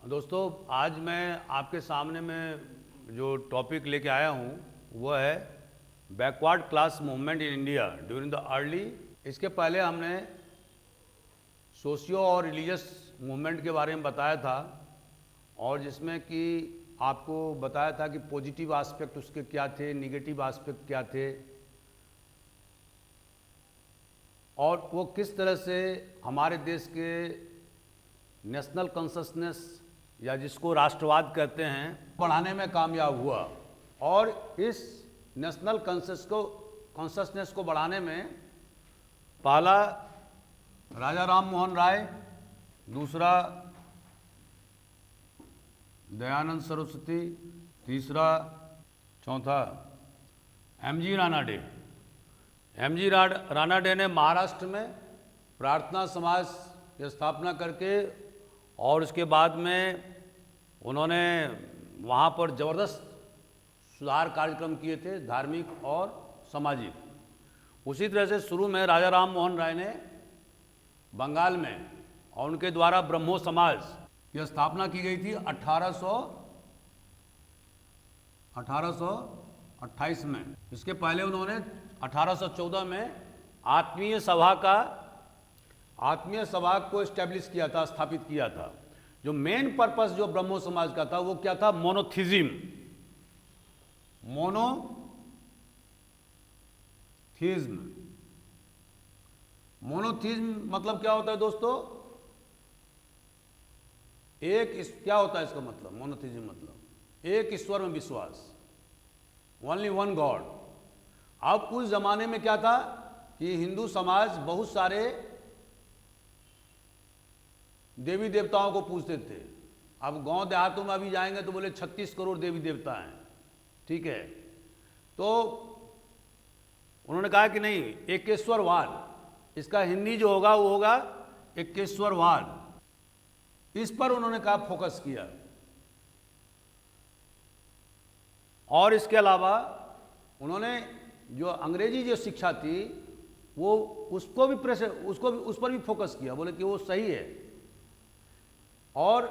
दोस्तों, आज मैं आपके सामने में जो टॉपिक लेके आया हूँ वो है backward class movement in India during the early. इसके पहले हमने सोशियो और रिलीजियस मूवमेंट के बारे में बताया था, और जिसमें कि आपको बताया था कि पॉजिटिव एस्पेक्ट उसके क्या थे, निगेटिव एस्पेक्ट क्या थे, और वो किस तरह से हमारे देश के नेशनल कॉन्शसनेस या जिसको राष्ट्रवाद कहते हैं बढ़ाने में कामयाब हुआ। और इस नेशनल कॉन्शसनेस को बढ़ाने में पहला राजा राम मोहन राय, दूसरा दयानंद सरस्वती, तीसरा चौथा एमजी रानाडे। एमजी रानाडे ने महाराष्ट्र में प्रार्थना समाज की स्थापना करके और उसके बाद में उन्होंने वहाँ पर ज़बरदस्त सुधार कार्यक्रम किए थे, धार्मिक और सामाजिक। उसी तरह से शुरू में राजा राम मोहन राय ने बंगाल में, और उनके द्वारा ब्रह्मो समाज की स्थापना की गई थी 1828 में। इसके पहले उन्होंने 1814 में आत्मीय सभा को इस्टेब्लिश किया था, स्थापित किया था। जो मेन पर्पस जो ब्रह्मो समाज का था वो क्या था? मोनोथिज्म। मोनोथिज्म मतलब क्या होता है दोस्तों? क्या होता है इसका मतलब? मोनोथिज्म मतलब एक ईश्वर में विश्वास, ओनली वन गॉड। अब उस जमाने में क्या था कि हिंदू समाज बहुत सारे देवी देवताओं को पूजते थे। अब गांव देहातों में अभी जाएंगे तो बोले 36 करोड़ देवी देवता हैं, ठीक है। तो उन्होंने कहा कि नहीं, एकेश्वरवाद, इसका हिंदी जो होगा वो होगा एकेश्वरवाद। इस पर उन्होंने कहा फोकस किया। और इसके अलावा उन्होंने जो अंग्रेजी जो शिक्षा थी वो उस पर भी फोकस किया, बोले कि वो सही है। और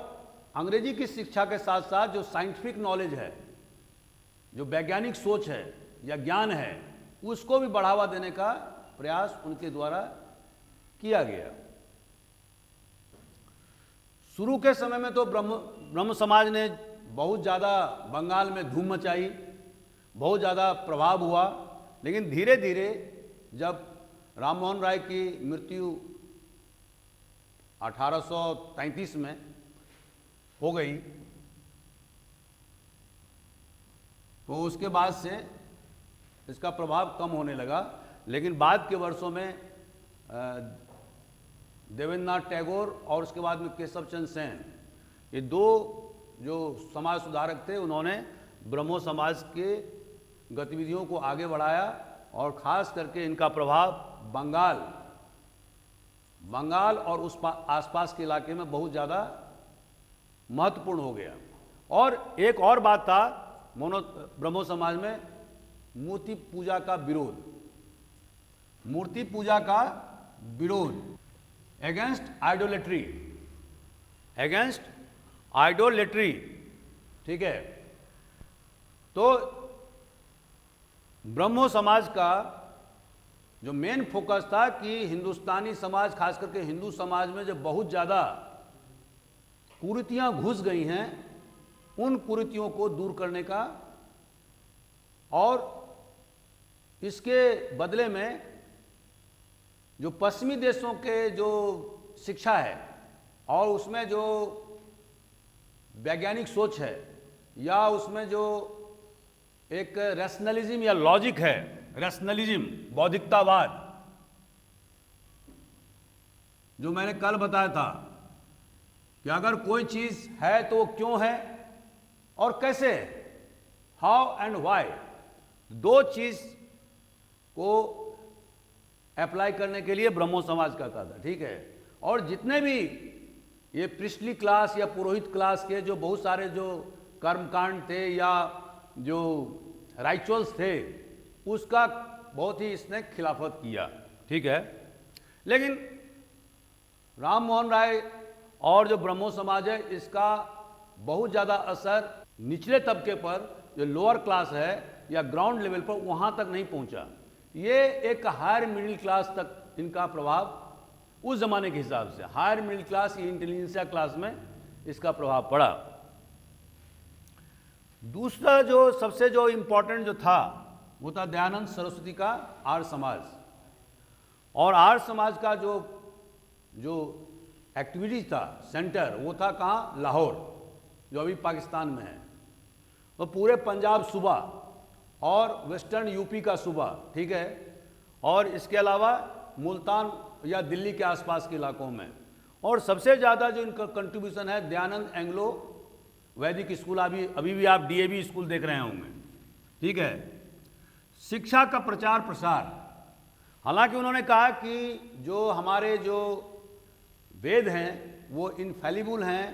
अंग्रेजी की शिक्षा के साथ साथ जो साइंटिफिक नॉलेज है, जो वैज्ञानिक सोच है या ज्ञान है, उसको भी बढ़ावा देने का प्रयास उनके द्वारा किया गया। शुरू के समय में तो ब्रह्म समाज ने बहुत ज़्यादा बंगाल में धूम मचाई, बहुत ज़्यादा प्रभाव हुआ। लेकिन धीरे धीरे जब राम मोहन राय की मृत्यु 1833 में हो गई, तो उसके बाद से इसका प्रभाव कम होने लगा। लेकिन बाद के वर्षों में देवेंद्रनाथ टैगोर और उसके बाद में केशव चंद्र सेन, ये दो जो समाज सुधारक थे, उन्होंने ब्रह्मो समाज के गतिविधियों को आगे बढ़ाया। और ख़ास करके इनका प्रभाव बंगाल और उस आसपास के इलाके में बहुत ज़्यादा महत्वपूर्ण हो गया। और एक और बात था ब्रह्मो समाज में, मूर्ति पूजा का विरोध, अगेंस्ट आइडोलेट्री, ठीक है। तो ब्रह्मो समाज का जो मेन फोकस था कि हिंदुस्तानी समाज, खास करके हिंदू समाज में जो बहुत ज़्यादा कुरीतियाँ घुस गई हैं, उन कुरीतियों को दूर करने का, और इसके बदले में जो पश्चिमी देशों के जो शिक्षा है और उसमें जो वैज्ञानिक सोच है, या उसमें जो एक रैशनलिज्म या लॉजिक है, बौद्धिकतावाद, जो मैंने कल बताया था कि अगर कोई चीज है तो वो क्यों है और कैसे, हाउ एंड व्हाई, दो चीज को अप्लाई करने के लिए ब्रह्मो समाज करता था, ठीक है। और जितने भी ये प्रिस्टली क्लास या पुरोहित क्लास के जो बहुत सारे जो कर्मकांड थे या जो राइचुअल्स थे, उसका बहुत ही इसने खिलाफत किया, ठीक है। लेकिन राम मोहन राय और जो ब्रह्मो समाज है, इसका बहुत ज़्यादा असर निचले तबके पर, जो लोअर क्लास है या ग्राउंड लेवल पर, वहाँ तक नहीं पहुँचा। ये एक हायर मिडिल क्लास तक इनका प्रभाव उस ज़माने के हिसाब से, हायर मिडिल क्लास या इंटेलिजेंसिया क्लास में इसका प्रभाव पड़ा। दूसरा जो सबसे जो इम्पोर्टेंट जो था वो था दयानंद सरस्वती का आर्य समाज। और आर्य समाज का जो एक्टिविटीज था सेंटर, वो था कहाँ? लाहौर, जो अभी पाकिस्तान में है। तो पूरे पंजाब सूबा और वेस्टर्न यूपी का सूबा, ठीक है, और इसके अलावा मुल्तान या दिल्ली के आसपास के इलाकों में। और सबसे ज़्यादा जो इनका कंट्रीब्यूशन है दयानंद एंग्लो वैदिक स्कूल, अभी भी आप डीएवी स्कूल देख रहे होंगे, ठीक है। शिक्षा का प्रचार प्रसार, हालांकि उन्होंने कहा कि जो हमारे जो वेद हैं वो इनफैलिबल हैं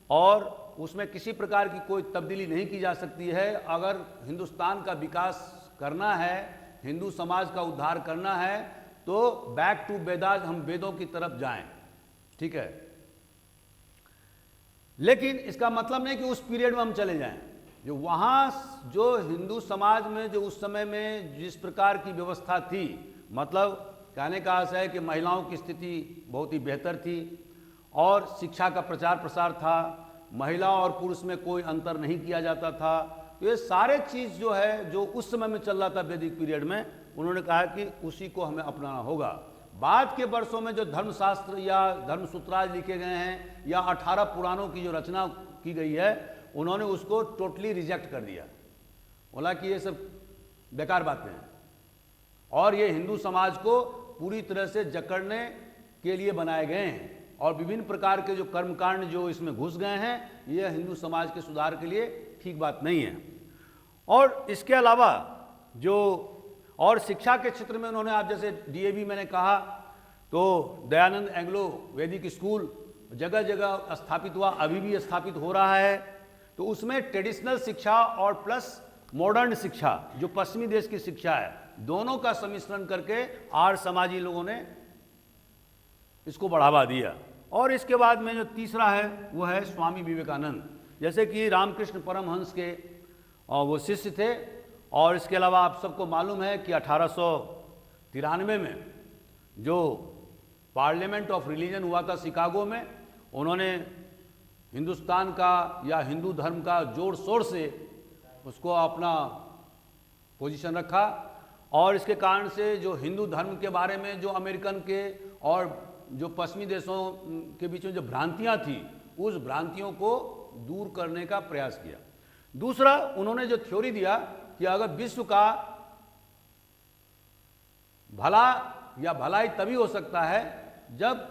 और उसमें किसी प्रकार की कोई तब्दीली नहीं की जा सकती है। अगर हिंदुस्तान का विकास करना है, हिंदू समाज का उद्धार करना है, तो बैक टू वेदास, हम वेदों की तरफ जाएं, ठीक है। लेकिन इसका मतलब नहीं कि उस पीरियड में हम चले जाएं। जो वहाँ जो हिंदू समाज में जो उस समय में जिस प्रकार की व्यवस्था थी, मतलब कहने का आशय है कि महिलाओं की स्थिति बहुत ही बेहतर थी और शिक्षा का प्रचार प्रसार था, महिला और पुरुष में कोई अंतर नहीं किया जाता था। तो ये सारे चीज़ जो है जो उस समय में चल रहा था वैदिक पीरियड में, उन्होंने कहा कि उसी को हमें अपनाना होगा। बाद के वर्षों में जो धर्मशास्त्र या धर्मसूत्राज लिखे गए हैं या 18 पुराणों की जो रचना की गई है, उन्होंने उसको टोटली रिजेक्ट कर दिया, बोला कि ये सब बेकार बातें हैं और ये हिंदू समाज को पूरी तरह से जकड़ने के लिए बनाए गए हैं और विभिन्न प्रकार के जो कर्मकांड जो इसमें घुस गए हैं, ये हिंदू समाज के सुधार के लिए ठीक बात नहीं है। और इसके अलावा जो और शिक्षा के क्षेत्र में उन्होंने, आप जैसे डीएवी मैंने कहा, तो दयानंद एंग्लो वैदिक स्कूल जगह जगह स्थापित हुआ, अभी भी स्थापित हो रहा है। तो उसमें ट्रेडिशनल शिक्षा और प्लस मॉडर्न शिक्षा, जो पश्चिमी देश की शिक्षा है, दोनों का सम्मिश्रण करके आर्य समाजी लोगों ने इसको बढ़ावा दिया। और इसके बाद में जो तीसरा है वो है स्वामी विवेकानंद, जैसे कि रामकृष्ण परमहंस के वो शिष्य थे। और इसके अलावा आप सबको मालूम है कि 1893 में जो पार्लियामेंट ऑफ रिलीजन हुआ था शिकागो में, उन्होंने हिंदुस्तान का या हिंदू धर्म का जोर शोर से उसको अपना पोजीशन रखा। और इसके कारण से जो हिंदू धर्म के बारे में जो अमेरिकन के और जो पश्चिमी देशों के बीच में जो भ्रांतियाँ थी, उस भ्रांतियों को दूर करने का प्रयास किया। दूसरा, उन्होंने जो थ्योरी दिया कि अगर विश्व का भला या भलाई तभी हो सकता है जब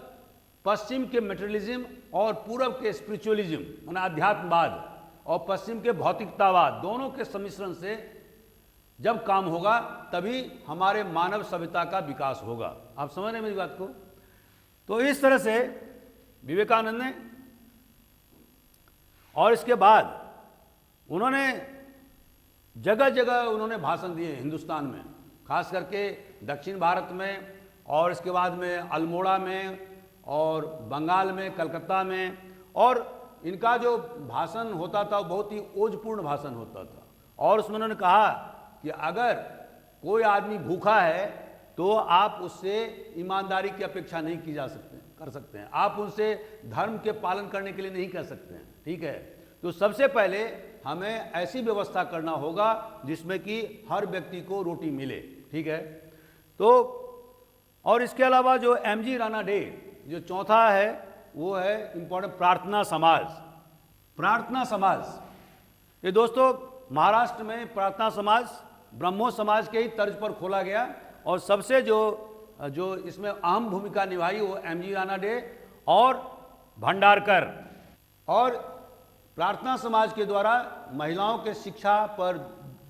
पश्चिम के मेटेरियलिज्म और पूर्व के स्पिरिचुअलिज्म माने अध्यात्मवाद और पश्चिम के भौतिकतावाद, दोनों के सम्मिश्रण से जब काम होगा तभी हमारे मानव सभ्यता का विकास होगा। आप समझ रहे हैं मेरी बात को? तो इस तरह से विवेकानंद ने, और इसके बाद उन्होंने जगह जगह उन्होंने भाषण दिए हिंदुस्तान में, खास करके दक्षिण भारत में, और इसके बाद में अल्मोड़ा में और बंगाल में, कलकत्ता में। और इनका जो भाषण होता था बहुत ही ओजपूर्ण भाषण होता था। और उसमें उन्होंने कहा कि अगर कोई आदमी भूखा है तो आप उससे ईमानदारी की अपेक्षा नहीं की कर सकते हैं, आप उनसे धर्म के पालन करने के लिए नहीं कर सकते हैं, ठीक है। तो सबसे पहले हमें ऐसी व्यवस्था करना होगा जिसमें कि हर व्यक्ति को रोटी मिले, ठीक है। तो और इसके अलावा जो एमजी राणा डे जो चौथा है वो है इम्पोर्टेंट प्रार्थना समाज। प्रार्थना समाज ये दोस्तों महाराष्ट्र में प्रार्थना समाज ब्रह्मो समाज के ही तर्ज पर खोला गया और सबसे जो इसमें अहम भूमिका निभाई वो एमजी राणा डे और भंडारकर। और प्रार्थना समाज के द्वारा महिलाओं के शिक्षा पर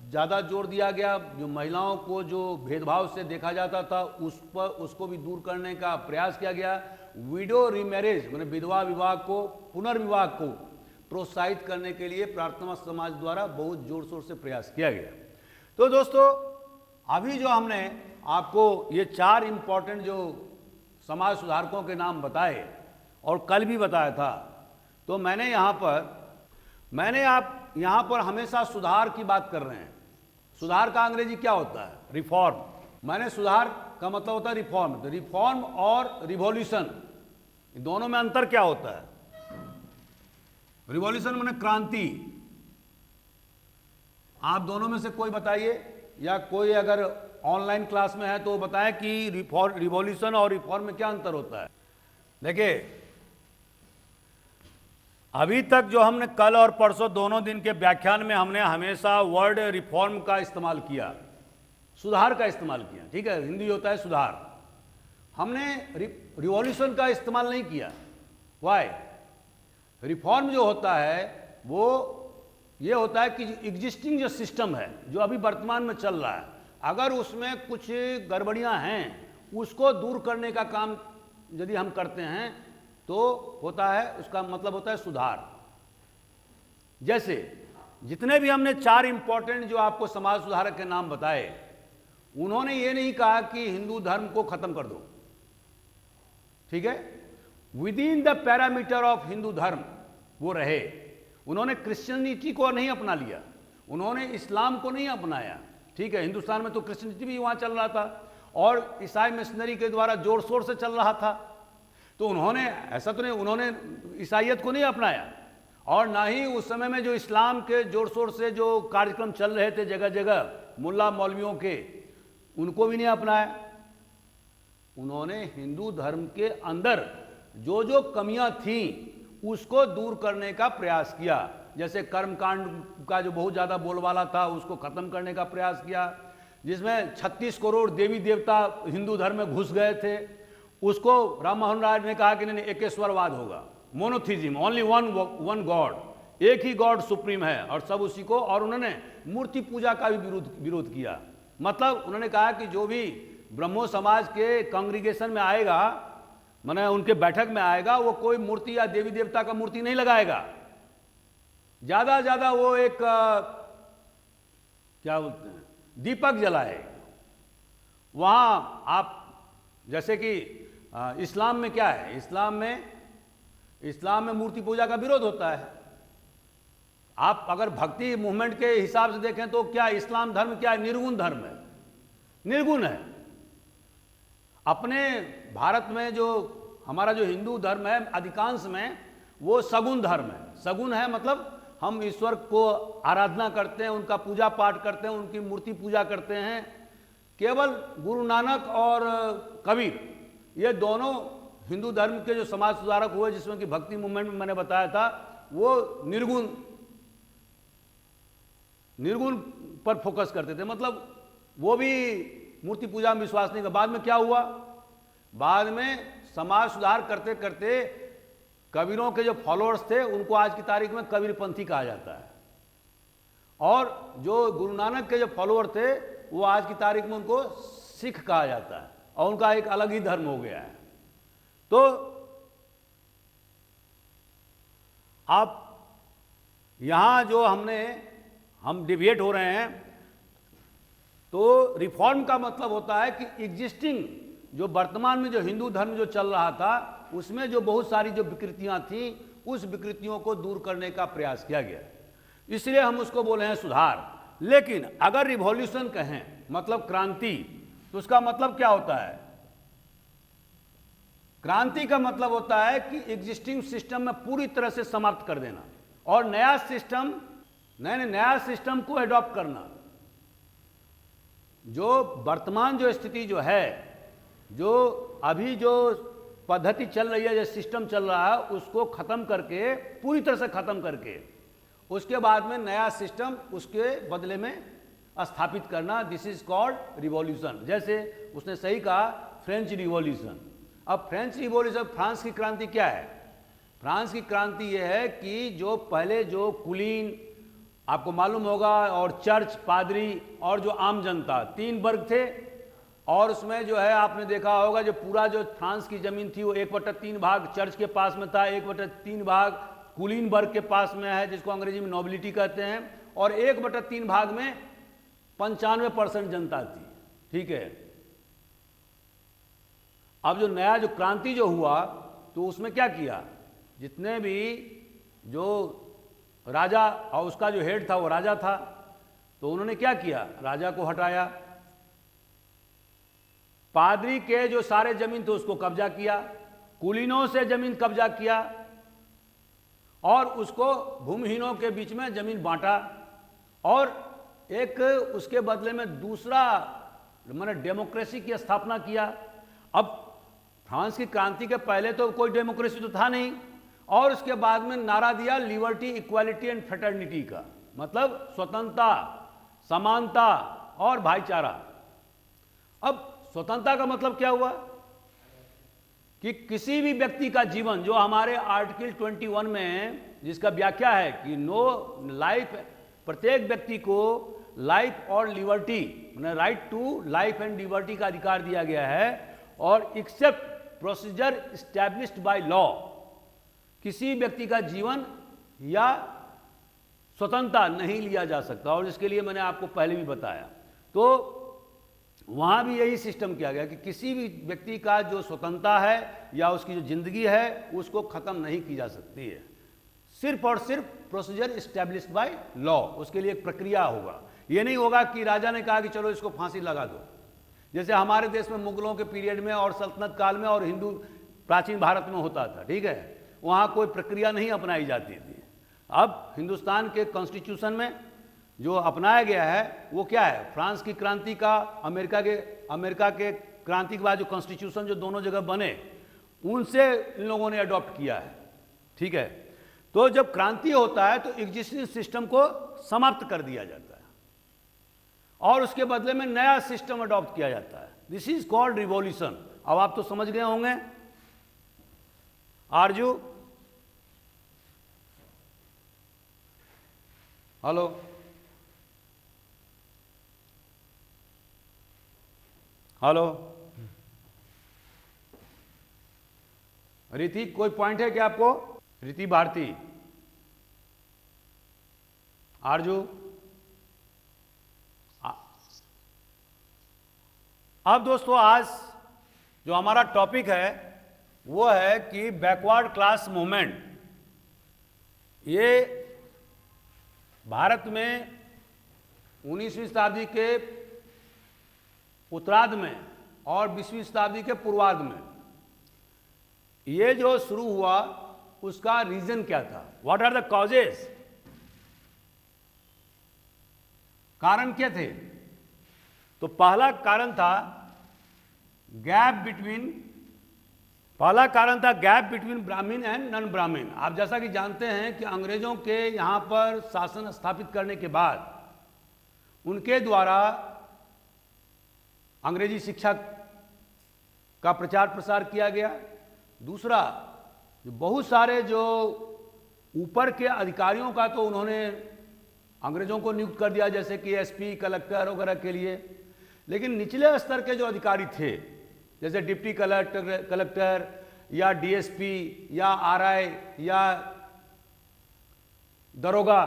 ज़्यादा जोर दिया गया। जो महिलाओं को जो भेदभाव से देखा जाता था उसको भी दूर करने का प्रयास किया गया। विडो रीमैरिज माने विधवा विवाह को, पुनर्विवाह को प्रोत्साहित करने के लिए प्रार्थना समाज द्वारा बहुत जोर शोर से प्रयास किया गया। तो दोस्तों अभी जो हमने आपको ये 4 इम्पॉर्टेंट जो समाज सुधारकों के नाम बताए और कल भी बताया था, तो मैंने यहाँ पर मैंने आप यहाँ पर हमेशा सुधार की बात कर रहे हैं। सुधार का अंग्रेजी क्या होता है? रिफॉर्म। मैंने सुधार का मतलब होता है रिफॉर्म। तो रिफॉर्म और रिवॉल्यूशन दोनों में अंतर क्या होता है? रिवॉल्यूशन माने क्रांति। आप दोनों में से कोई बताइए, या कोई अगर ऑनलाइन क्लास में है तो बताएं कि रिवॉल्यूशन और रिफॉर्म में क्या अंतर होता है। देखिए, अभी तक जो हमने कल और परसों दोनों दिन के व्याख्यान में हमने हमेशा वर्ड रिफॉर्म का इस्तेमाल किया, सुधार का इस्तेमाल किया। ठीक है, हिंदी होता है सुधार। हमने रिवॉल्यूशन का इस्तेमाल नहीं किया। वाई? रिफॉर्म जो होता है वो ये होता है कि एग्जिस्टिंग जो सिस्टम है, जो अभी वर्तमान में चल रहा है, अगर उसमें कुछ गड़बड़ियां हैं, उसको दूर करने का काम यदि हम करते हैं तो होता है, उसका मतलब होता है सुधार। जैसे जितने भी हमने 4 इंपॉर्टेंट जो आपको समाज सुधारक के नाम बताए, उन्होंने ये नहीं कहा कि हिंदू धर्म को खत्म कर दो। ठीक है, with in the parameter of Hindu धर्म वो रहे। उन्होंने क्रिश्चियनिटी को नहीं अपना लिया, उन्होंने इस्लाम को नहीं अपनाया। ठीक है, हिंदुस्तान में तो क्रिश्चियनिटी भी वहाँ चल रहा था और ईसाई मिशनरी के द्वारा जोर शोर से चल रहा था। तो उन्होंने ऐसा तो नहीं, उन्होंने ईसाइयत को नहीं अपनाया, और ना ही उस समय में जो इस्लाम के जोर शोर से जो कार्यक्रम चल रहे थे जगह जगह मुल्ला मौलवियों के, उनको भी नहीं अपनाया। उन्होंने हिंदू धर्म के अंदर जो जो कमियां थीं उसको दूर करने का प्रयास किया। जैसे कर्मकांड का जो बहुत ज़्यादा बोलबाला था उसको खत्म करने का प्रयास किया, जिसमें 36 करोड़ देवी देवता हिंदू धर्म में घुस गए थे, उसको राम मोहन राय ने कहा कि नहीं, एकेश्वरवाद होगा, मोनोथिज्म, ओनली वन गॉड, एक ही गॉड सुप्रीम है और सब उसी को। और उन्होंने मूर्ति पूजा का भी विरोध किया। मतलब उन्होंने कहा कि जो भी ब्रह्मो समाज के कांग्रीगेशन में आएगा, माने उनके बैठक में आएगा, वो कोई मूर्ति या देवी देवता का मूर्ति नहीं लगाएगा, ज्यादा ज्यादा वो एक क्या बोलते हैं, दीपक जलाए। वहां आप जैसे कि इस्लाम में क्या है, इस्लाम में मूर्ति पूजा का विरोध होता है। आप अगर भक्ति मूवमेंट के हिसाब से देखें तो क्या इस्लाम धर्म क्या है? निर्गुण धर्म है, निर्गुण है। अपने भारत में जो हमारा जो हिंदू धर्म है अधिकांश में वो सगुण धर्म है। सगुण है मतलब हम ईश्वर को आराधना करते हैं, उनका पूजा पाठ करते हैं, उनकी मूर्ति पूजा करते हैं। केवल गुरु नानक और कबीर, ये दोनों हिंदू धर्म के जो समाज सुधारक हुए, जिसमें कि भक्ति मूवमेंट में मैंने बताया था, वो निर्गुण पर फोकस करते थे। मतलब वो भी मूर्ति पूजा में विश्वास नहीं कर। बाद में क्या हुआ? बाद में समाज सुधार करते करते कबीरों के जो फॉलोअर्स थे उनको आज की तारीख में कबीरपंथी कहा जाता है, और जो गुरु नानक के जो फॉलोअर थे वो आज की तारीख में उनको सिख कहा जाता है, और उनका एक अलग ही धर्म हो गया है। तो आप यहां जो हम डिविएट हो रहे हैं, तो रिफॉर्म का मतलब होता है कि एग्जिस्टिंग जो वर्तमान में जो हिंदू धर्म जो चल रहा था उसमें जो बहुत सारी जो विकृतियां थी, उस विकृतियों को दूर करने का प्रयास किया गया। इसलिए हम उसको बोले हैं सुधार। लेकिन अगर रिवॉल्यूशन कहें मतलब क्रांति, तो उसका मतलब क्या होता है? क्रांति का मतलब होता है कि एग्जिस्टिंग सिस्टम में पूरी तरह से समाप्त कर देना और नया सिस्टम को एडॉप्ट करना। जो वर्तमान जो स्थिति जो है, जो अभी जो पद्धति चल रही है, जो सिस्टम चल रहा है, उसको खत्म करके, पूरी तरह से खत्म करके, उसके बाद में नया सिस्टम उसके बदले में स्थापित करना। This is called revolution. जैसे उसने सही कहा, फ्रेंच रिवॉल्यूशन। अब फ्रेंच रिवॉल्यूशन, फ्रांस की क्रांति क्या है? फ्रांस की क्रांति यह है कि जो पहले जो कुलीन, आपको मालूम होगा, और चर्च, पादरी और जो आम जनता, 3 वर्ग थे। और उसमें जो है आपने देखा होगा, जो पूरा जो फ्रांस की जमीन थी वो 1/3 भाग चर्च के पास में था, 1/3 भाग कुलीन वर्ग के पास में है, जिसको अंग्रेजी में नोबिलिटी कहते हैं, और 1/3 भाग में 95% जनता थी। ठीक है। अब जो नया जो क्रांति जो हुआ, तो उसमें क्या किया? जितने भी जो राजा, और उसका जो हेड था वो राजा था, तो उन्होंने क्या किया, राजा को हटाया, पादरी के जो सारे जमीन थे उसको कब्जा किया, कुलीनों से जमीन कब्जा किया और उसको भूमिहीनों के बीच में जमीन बांटा, और एक उसके बदले में दूसरा मैंने डेमोक्रेसी की स्थापना किया। अब फ्रांस की क्रांति के पहले तो कोई डेमोक्रेसी तो था नहीं, और उसके बाद में नारा दिया लिबर्टी, इक्वालिटी एंड फ्रेटर्निटी का, मतलब स्वतंत्रता, समानता और भाईचारा। अब स्वतंत्रता का मतलब क्या हुआ कि किसी भी व्यक्ति का जीवन, जो हमारे आर्टिकल 21 में जिसका व्याख्या है कि नो लाइफ, प्रत्येक व्यक्ति को लाइफ और लिबर्टी, मैंने right to life and liberty का अधिकार दिया गया है, और except procedure established by law, किसी व्यक्ति का जीवन या स्वतंत्रता नहीं लिया जा सकता, और इसके लिए मैंने आपको पहले भी बताया। तो वहां भी यही सिस्टम किया गया कि किसी भी व्यक्ति का जो स्वतंत्रता है या उसकी जो जिंदगी है उसको खत्म नहीं की जा सकती है, सिर्फ और सिर्फ प्रोसीजर एस्टैब्लिश्ड बाय लॉ, उसके लिए एक प्रक्रिया होगा। ये नहीं होगा कि राजा ने कहा कि चलो इसको फांसी लगा दो, जैसे हमारे देश में मुगलों के पीरियड में और सल्तनत काल में और हिंदू प्राचीन भारत में होता था, ठीक है, वहाँ कोई प्रक्रिया नहीं अपनाई जाती थी। अब हिंदुस्तान के कॉन्स्टिट्यूशन में जो अपनाया गया है वो क्या है, फ्रांस की क्रांति का, अमेरिका के क्रांति के बाद जो कॉन्स्टिट्यूशन जो दोनों जगह बने उनसे इन लोगों ने अडॉप्ट किया है, ठीक है। तो जब क्रांति होता है तो एग्जिस्टिंग सिस्टम को समाप्त कर दिया जाता है और उसके बदले में नया सिस्टम अडॉप्ट किया जाता है। This is called revolution. अब आप तो समझ गए होंगे। आरजू, हेलो, हेलो, रीति, कोई पॉइंट है क्या आपको? रीति भारती, आरजू, अब दोस्तों आज जो हमारा टॉपिक है वो है कि बैकवर्ड क्लास मूवमेंट। ये भारत में 19वीं शताब्दी के उत्तरार्ध में और 20वीं शताब्दी के पूर्वार्ध में ये जो शुरू हुआ उसका रीजन क्या था, व्हाट आर द कॉजेस, कारण क्या थे? तो पहला कारण था गैप बिटवीन ब्राह्मण एंड नॉन ब्राह्मण। आप जैसा कि जानते हैं कि अंग्रेजों के यहां पर शासन स्थापित करने के बाद उनके द्वारा अंग्रेजी शिक्षा का प्रचार प्रसार किया गया। दूसरा, जो बहुत सारे जो ऊपर के अधिकारियों का तो उन्होंने अंग्रेजों को नियुक्त कर दिया, जैसे कि एसपी, कलेक्टर वगैरह के लिए, लेकिन निचले स्तर के जो अधिकारी थे जैसे डिप्टी कलेक्टर या डीएसपी या आरआई या दरोगा,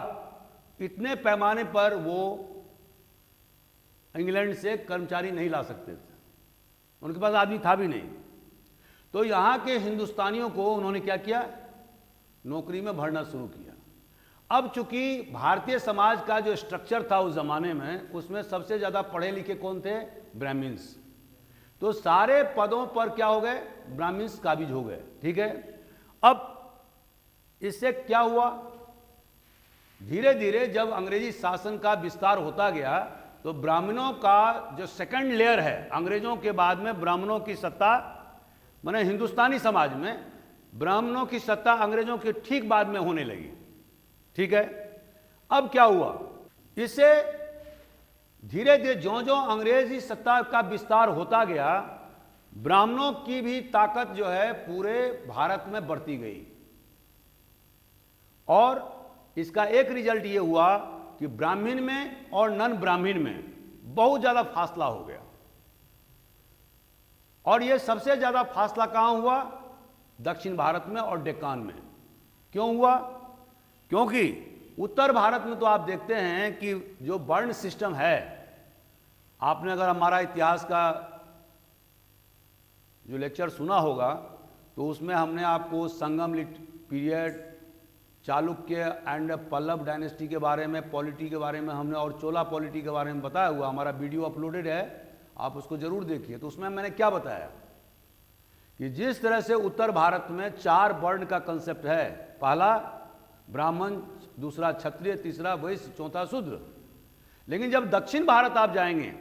इतने पैमाने पर वो इंग्लैंड से कर्मचारी नहीं ला सकते थे, उनके पास आदमी था भी नहीं। तो यहाँ के हिंदुस्तानियों को उन्होंने क्या किया, नौकरी में भरना शुरू किया। अब चूंकि भारतीय समाज का जो स्ट्रक्चर था उस जमाने में, उसमें सबसे ज्यादा पढ़े लिखे कौन थे? ब्राह्मण्स। तो सारे पदों पर क्या हो गए? ब्राह्मण्स काबिज हो गए, ठीक है। अब इससे क्या हुआ, धीरे धीरे जब अंग्रेजी शासन का विस्तार होता गया तो ब्राह्मणों का जो सेकंड लेयर है, अंग्रेजों के बाद में ब्राह्मणों की सत्ता, माने हिंदुस्तानी समाज में ब्राह्मणों की सत्ता अंग्रेजों के ठीक बाद में होने लगी, ठीक है। अब क्या हुआ, इससे धीरे धीरे ज्यों ज्यों अंग्रेजी सत्ता का विस्तार होता गया, ब्राह्मणों की भी ताकत जो है पूरे भारत में बढ़ती गई, और इसका एक रिजल्ट ये हुआ कि ब्राह्मण में और नॉन ब्राह्मण में बहुत ज्यादा फासला हो गया। और यह सबसे ज्यादा फासला कहां हुआ? दक्षिण भारत में और डेक्कान में। क्यों हुआ? क्योंकि उत्तर भारत में तो आप देखते हैं कि जो वर्ण सिस्टम है, आपने अगर हमारा इतिहास का जो लेक्चर सुना होगा तो उसमें हमने आपको Sangam period, Chalukya and Pallava dynasty के बारे में, पॉलिटी के बारे में हमने और चोला पॉलिटी के बारे में बताया हुआ, हमारा वीडियो अपलोडेड है, आप उसको जरूर देखिए। तो उसमें मैंने क्या बताया कि जिस तरह से उत्तर भारत में 4 वर्ण का कंसेप्ट है, पहला ब्राह्मण, दूसरा क्षत्रिय, तीसरा वैश्य, चौथा शूद्र, लेकिन जब दक्षिण भारत आप जाएंगे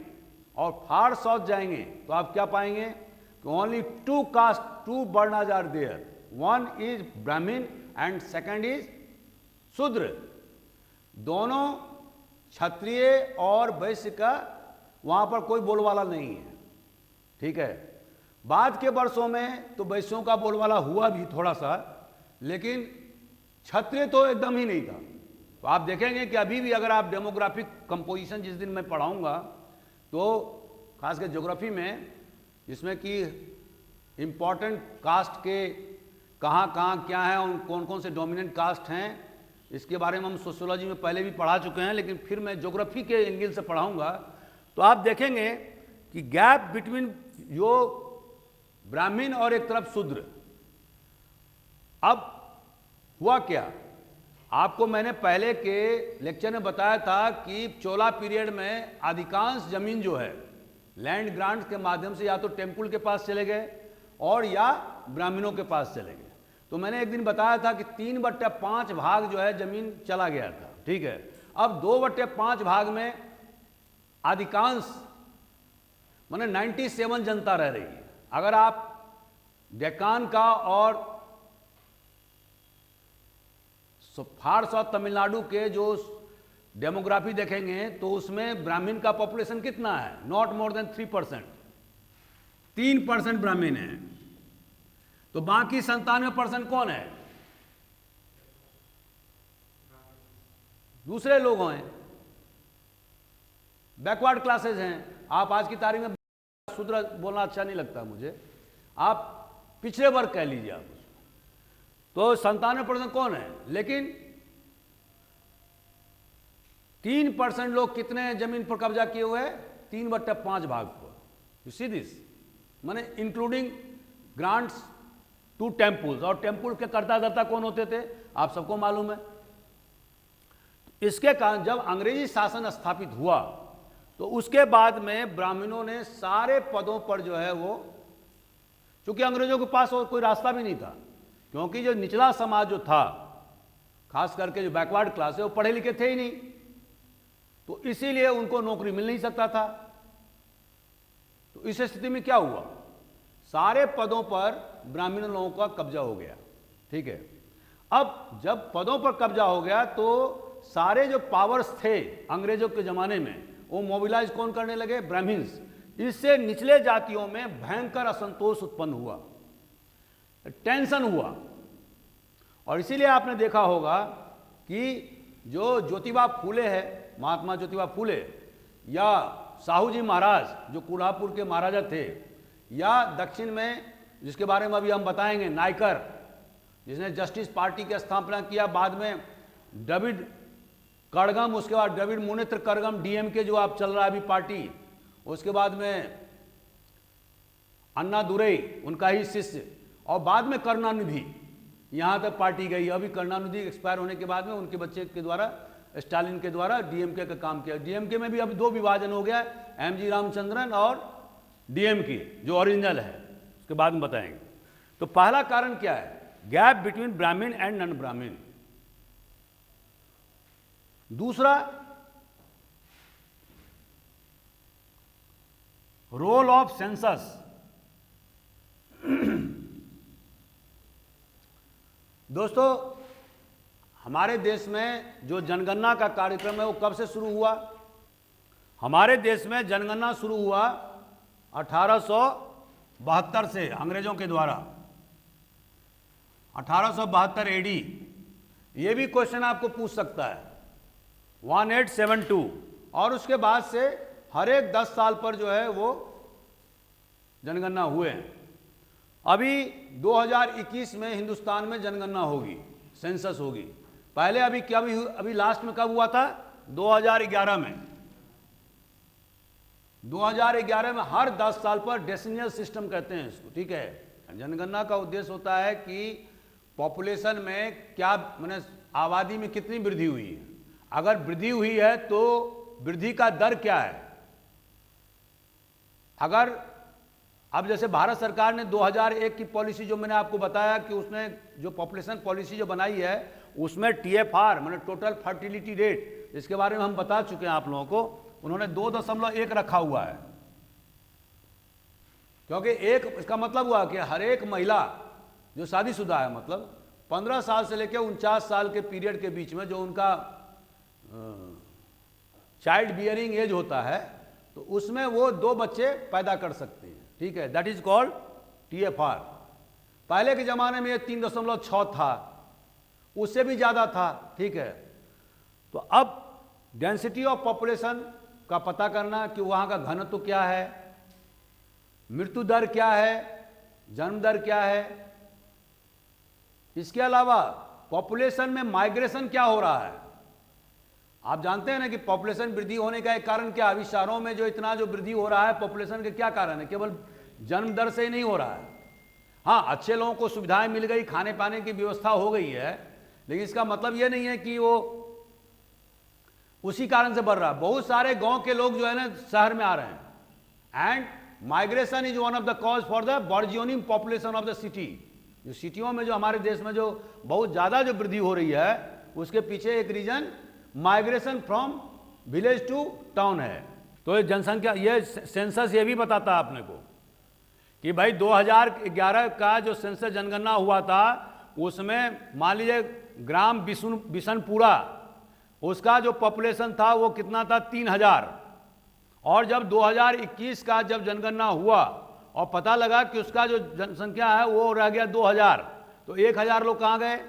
और फार साउथ जाएंगे तो आप क्या पाएंगे कि only 2 caste, 2 varnas are there, one is Brahmin and second is Shudra. दोनों क्षत्रिय और वैश्य का वहां पर कोई बोलबाला नहीं है, ठीक है। बाद के वर्षों में तो वैश्यों का बोलबाला हुआ भी थोड़ा सा, लेकिन क्षत्रिय तो एकदम ही नहीं था। तो आप देखेंगे कि अभी भी अगर आप डेमोग्राफिक कंपोजिशन जिस दिन मैं पढ़ाऊंगा, तो खासकर ज्योग्राफी में, जिसमें कि इम्पॉर्टेंट कास्ट के कहाँ कहाँ क्या है और कौन कौन से डोमिनेंट कास्ट हैं, इसके बारे में हम सोशियोलॉजी में पहले भी पढ़ा चुके हैं, लेकिन फिर मैं ज्योग्राफी के एंगल से पढ़ाऊंगा। तो आप देखेंगे कि गैप बिटवीन जो ब्राह्मण और एक तरफ शूद्र। अब हुआ क्या, आपको मैंने पहले के लेक्चर में बताया था कि चोला पीरियड में अधिकांश जमीन जो है लैंड ग्रांट्स के माध्यम से या तो टेम्पल के पास चले गए और या ब्राह्मणों के पास चले गए। तो मैंने एक दिन बताया था कि 3/5 भाग जो है जमीन चला गया था, ठीक है। अब 2/5 भाग में अधिकांश माने 97 जनता रह रही है। अगर आप डेक्कान का और फार साउथ तमिलनाडु के जो डेमोग्राफी देखेंगे तो उसमें ब्राह्मण का पॉपुलेशन कितना है, नॉट मोर देन 3%, 3% ब्राह्मण है। तो बाकी 97% कौन है, दूसरे लोग हैं, बैकवर्ड क्लासेस हैं। आप आज की तारीख में शूद्र बोलना अच्छा नहीं लगता मुझे, आप पिछड़े वर्ग कह लीजिए आप उसको। तो 97% कौन है, लेकिन 3% लोग कितने जमीन पर कब्जा किए हुए हैं, 3/5 भाग पर। यू सी दिस, माने इंक्लूडिंग ग्रांट्स टू टेम्पल्स, और टेम्पल के कर्ता धर्ता कौन होते थे आप सबको मालूम है। इसके कारण जब अंग्रेजी शासन स्थापित हुआ तो उसके बाद में ब्राह्मणों ने सारे पदों पर जो है वो, चूंकि अंग्रेजों के पास और कोई रास्ता भी नहीं था, क्योंकि जो निचला समाज जो था, खास करके जो बैकवर्ड क्लास है, वो पढ़े लिखे थे ही नहीं, तो इसीलिए उनको नौकरी मिल नहीं सकता था। तो इस स्थिति में क्या हुआ, सारे पदों पर ब्राह्मण लोगों का कब्जा हो गया, ठीक है। अब जब पदों पर कब्जा हो गया तो सारे जो पावर्स थे अंग्रेजों के जमाने में, वो मोबिलाइज कौन करने लगे, ब्राह्मण्स। इससे निचले जातियों में भयंकर असंतोष उत्पन्न हुआ, टेंशन हुआ। और इसीलिए आपने देखा होगा कि जो ज्योतिबा फूले है, महात्मा ज्योतिबा फूले, या साहू जी महाराज जो कोल्हापुर के महाराजा थे, या दक्षिण में जिसके बारे में अभी हम बताएंगे नायकर, जिसने जस्टिस पार्टी की स्थापना किया, बाद में डेविड कड़गम, उसके बाद डेविड मुनित्र कड़गम, डीएमके जो आप चल रहा है अभी पार्टी, उसके बाद में अन्ना दुरई उनका ही शिष्य, और बाद में करुणानिधि, यहाँ तक पार्टी गई। अभी करुणानिधि एक्सपायर होने के बाद में उनके बच्चे के द्वारा, स्टालिन के द्वारा डीएमके का काम किया। डीएमके में भी अभी 2 विभाजन हो गया, एमजी रामचंद्रन और डीएमके जो ओरिजिनल है, उसके बाद में बताएंगे। तो पहला कारण क्या है, गैप बिटवीन ब्राह्मण एंड नॉन ब्राह्मण। दूसरा, रोल ऑफ सेंसस। दोस्तों, हमारे देश में जो जनगणना का कार्यक्रम है वो कब से शुरू हुआ, हमारे देश में जनगणना शुरू हुआ 1872 से, अंग्रेजों के द्वारा 1872 एडी। ये भी क्वेश्चन आपको पूछ सकता है, 1872। और उसके बाद से हर एक 10 साल पर जो है वो जनगणना हुए हैं। अभी 2021 में हिंदुस्तान में जनगणना होगी, सेंसस होगी। पहले अभी क्या अभी लास्ट में कब हुआ था, 2011 में। 2011 में हर 10 साल पर डेसिनियल सिस्टम कहते हैं इसको, ठीक है। जनगणना का उद्देश्य होता है कि पॉपुलेशन में क्या, मैंने आबादी में कितनी वृद्धि हुई है, अगर वृद्धि हुई है तो वृद्धि का दर क्या है। अगर अब जैसे भारत सरकार ने 2001 की पॉलिसी जो मैंने आपको बताया कि उसने जो पॉपुलेशन पॉलिसी जो बनाई है उसमें TFR माने टोटल फर्टिलिटी रेट, इसके बारे में हम बता चुके हैं आप लोगों को, उन्होंने 2.1 रखा हुआ है। क्योंकि एक इसका मतलब हुआ कि हर एक महिला जो शादीशुदा है, मतलब 15 साल से लेकर 49 साल के पीरियड के बीच में जो उनका चाइल्ड बियरिंग एज होता है, तो उसमें वो 2 बच्चे पैदा कर सकते हैं। ठीक है, दैट इज कॉल्ड TFR। पहले के जमाने में ये 3.6 था, उससे भी ज्यादा था। ठीक है, तो अब डेंसिटी ऑफ पॉपुलेशन का पता करना कि वहां का घनत्व क्या है, मृत्यु दर क्या है, जन्म दर क्या है, इसके अलावा पॉपुलेशन में माइग्रेशन क्या हो रहा है। आप जानते हैं ना कि पॉपुलेशन वृद्धि होने का एक कारण क्या, अभी शहरों में जो इतना जो वृद्धि हो रहा है पॉपुलेशन के क्या कारण है, केवल जन्म दर से ही नहीं हो रहा है। हाँ, अच्छे लोगों को सुविधाएं मिल गई, खाने पाने की व्यवस्था हो गई है, लेकिन इसका मतलब यह नहीं है कि वो उसी कारण से बढ़ रहा है। बहुत सारे गांव के लोग जो है ना शहर में आ रहे हैं, and migration is one of the cause for the burgeoning population of the city. जो सिटियों में जो हमारे देश में जो बहुत ज्यादा जो वृद्धि हो रही है, उसके पीछे एक reason migration from village to town है। तो ये जनसंख्या, ये सेंसस ये भी बताता है आपने को कि भाई 2011 का जो सेंसस जनगणना हुआ था, उसमें मान लीजिए ग्राम बिशनपुरा, उसका जो पॉपुलेशन था वो कितना था, 3000। और जब 2021 का जब जनगणना हुआ और पता लगा कि उसका जो जनसंख्या है वो रह गया 2000, तो 1000 लोग कहां गए,